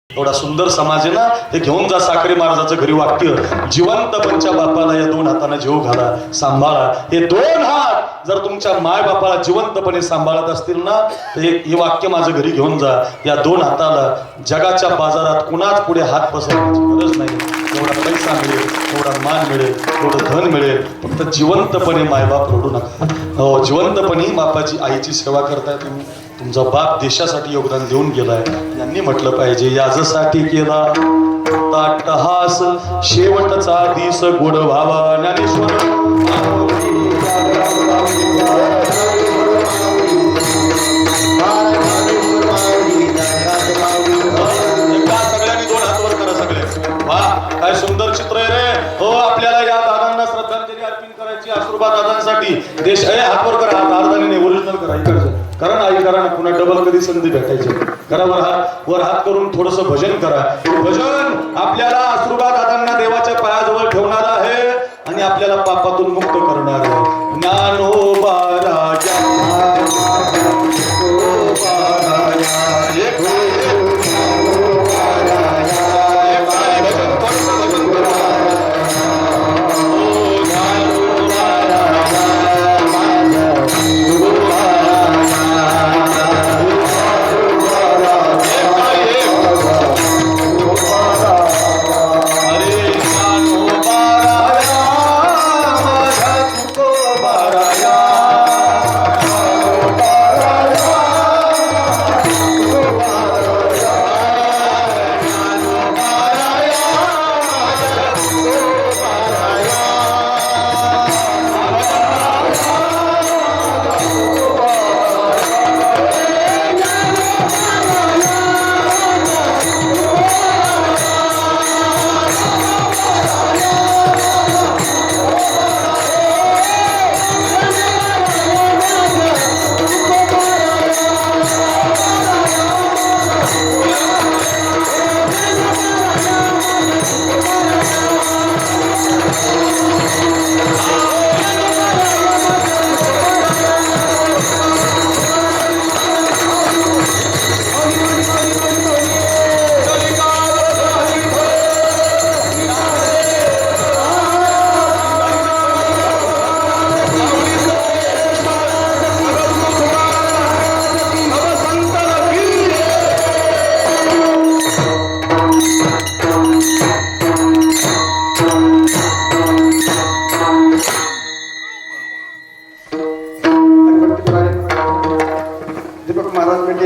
एवढा सुंदर समाज आहे ना. हे घेऊन जा साखरे महाराजाचं घरी वाक्य, जिवंत पंच्या बापाला या 2 हाताने जीव घाला, सांभाळा. हे 2 हात जर तुमच्या माय बापाला जिवंतपणे सांभाळत असतील ना, तर हे वाक्य माझं घरी घेऊन जा. या 2 हाताला जगाच्या बाजारात कुणाच पुढे हात पसरण्याची गरज नाही. एवढा पैसा मिळेल, एवढा मान मिळेल, एवढं धन मिळेल, फक्त जिवंतपणे मायबाप रडू नका. हो, जिवंतपणे बापाची आईची सेवा करताय तुम्ही. तुमचा बाप देशासाठी योगदान देऊन गेलाय, यांनी म्हटलं पाहिजे याजसाठी केला ताटहास, शेवटचा दिस गोड व्हावा. ज्ञानेश्वर सगळ्यांनी 2 हात वर करा सगळे. वा, काय सुंदर चित्र आहे रे. हो, आपल्याला या दादांना श्रद्धांजली अर्पण करायची, अश्रुबा दादांसाठी. देश हात वर करा, हात अर्धाने नाही, ओरिजिनल करा, इकडचं करा ना, आई करा ना, पुन्हा डबल कधी संधी भेटायची. करा वर हात करून थोडस भजन करा. भजन आपल्याला अश्रुबा दादांना देवाच्या पायाजवळ ठेवणार आहे आणि आपल्याला पापातून मुक्त करणार आहे. ज्ञानोबा राजा Bye.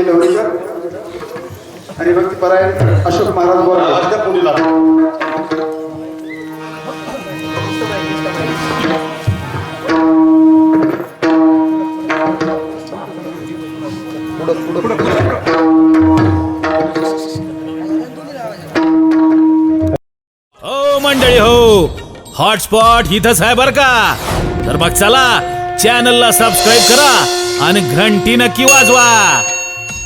माऊली लवरीकर आणि भक्तीपरायण अशोक महाराज बोरा अर्ध्या पुढीला हो मंडळी हो, हॉटस्पॉट इथंच आहे बर का. तर मग चला चॅनलला सबस्क्राईब करा आणि घंटी नक्की वाजवा.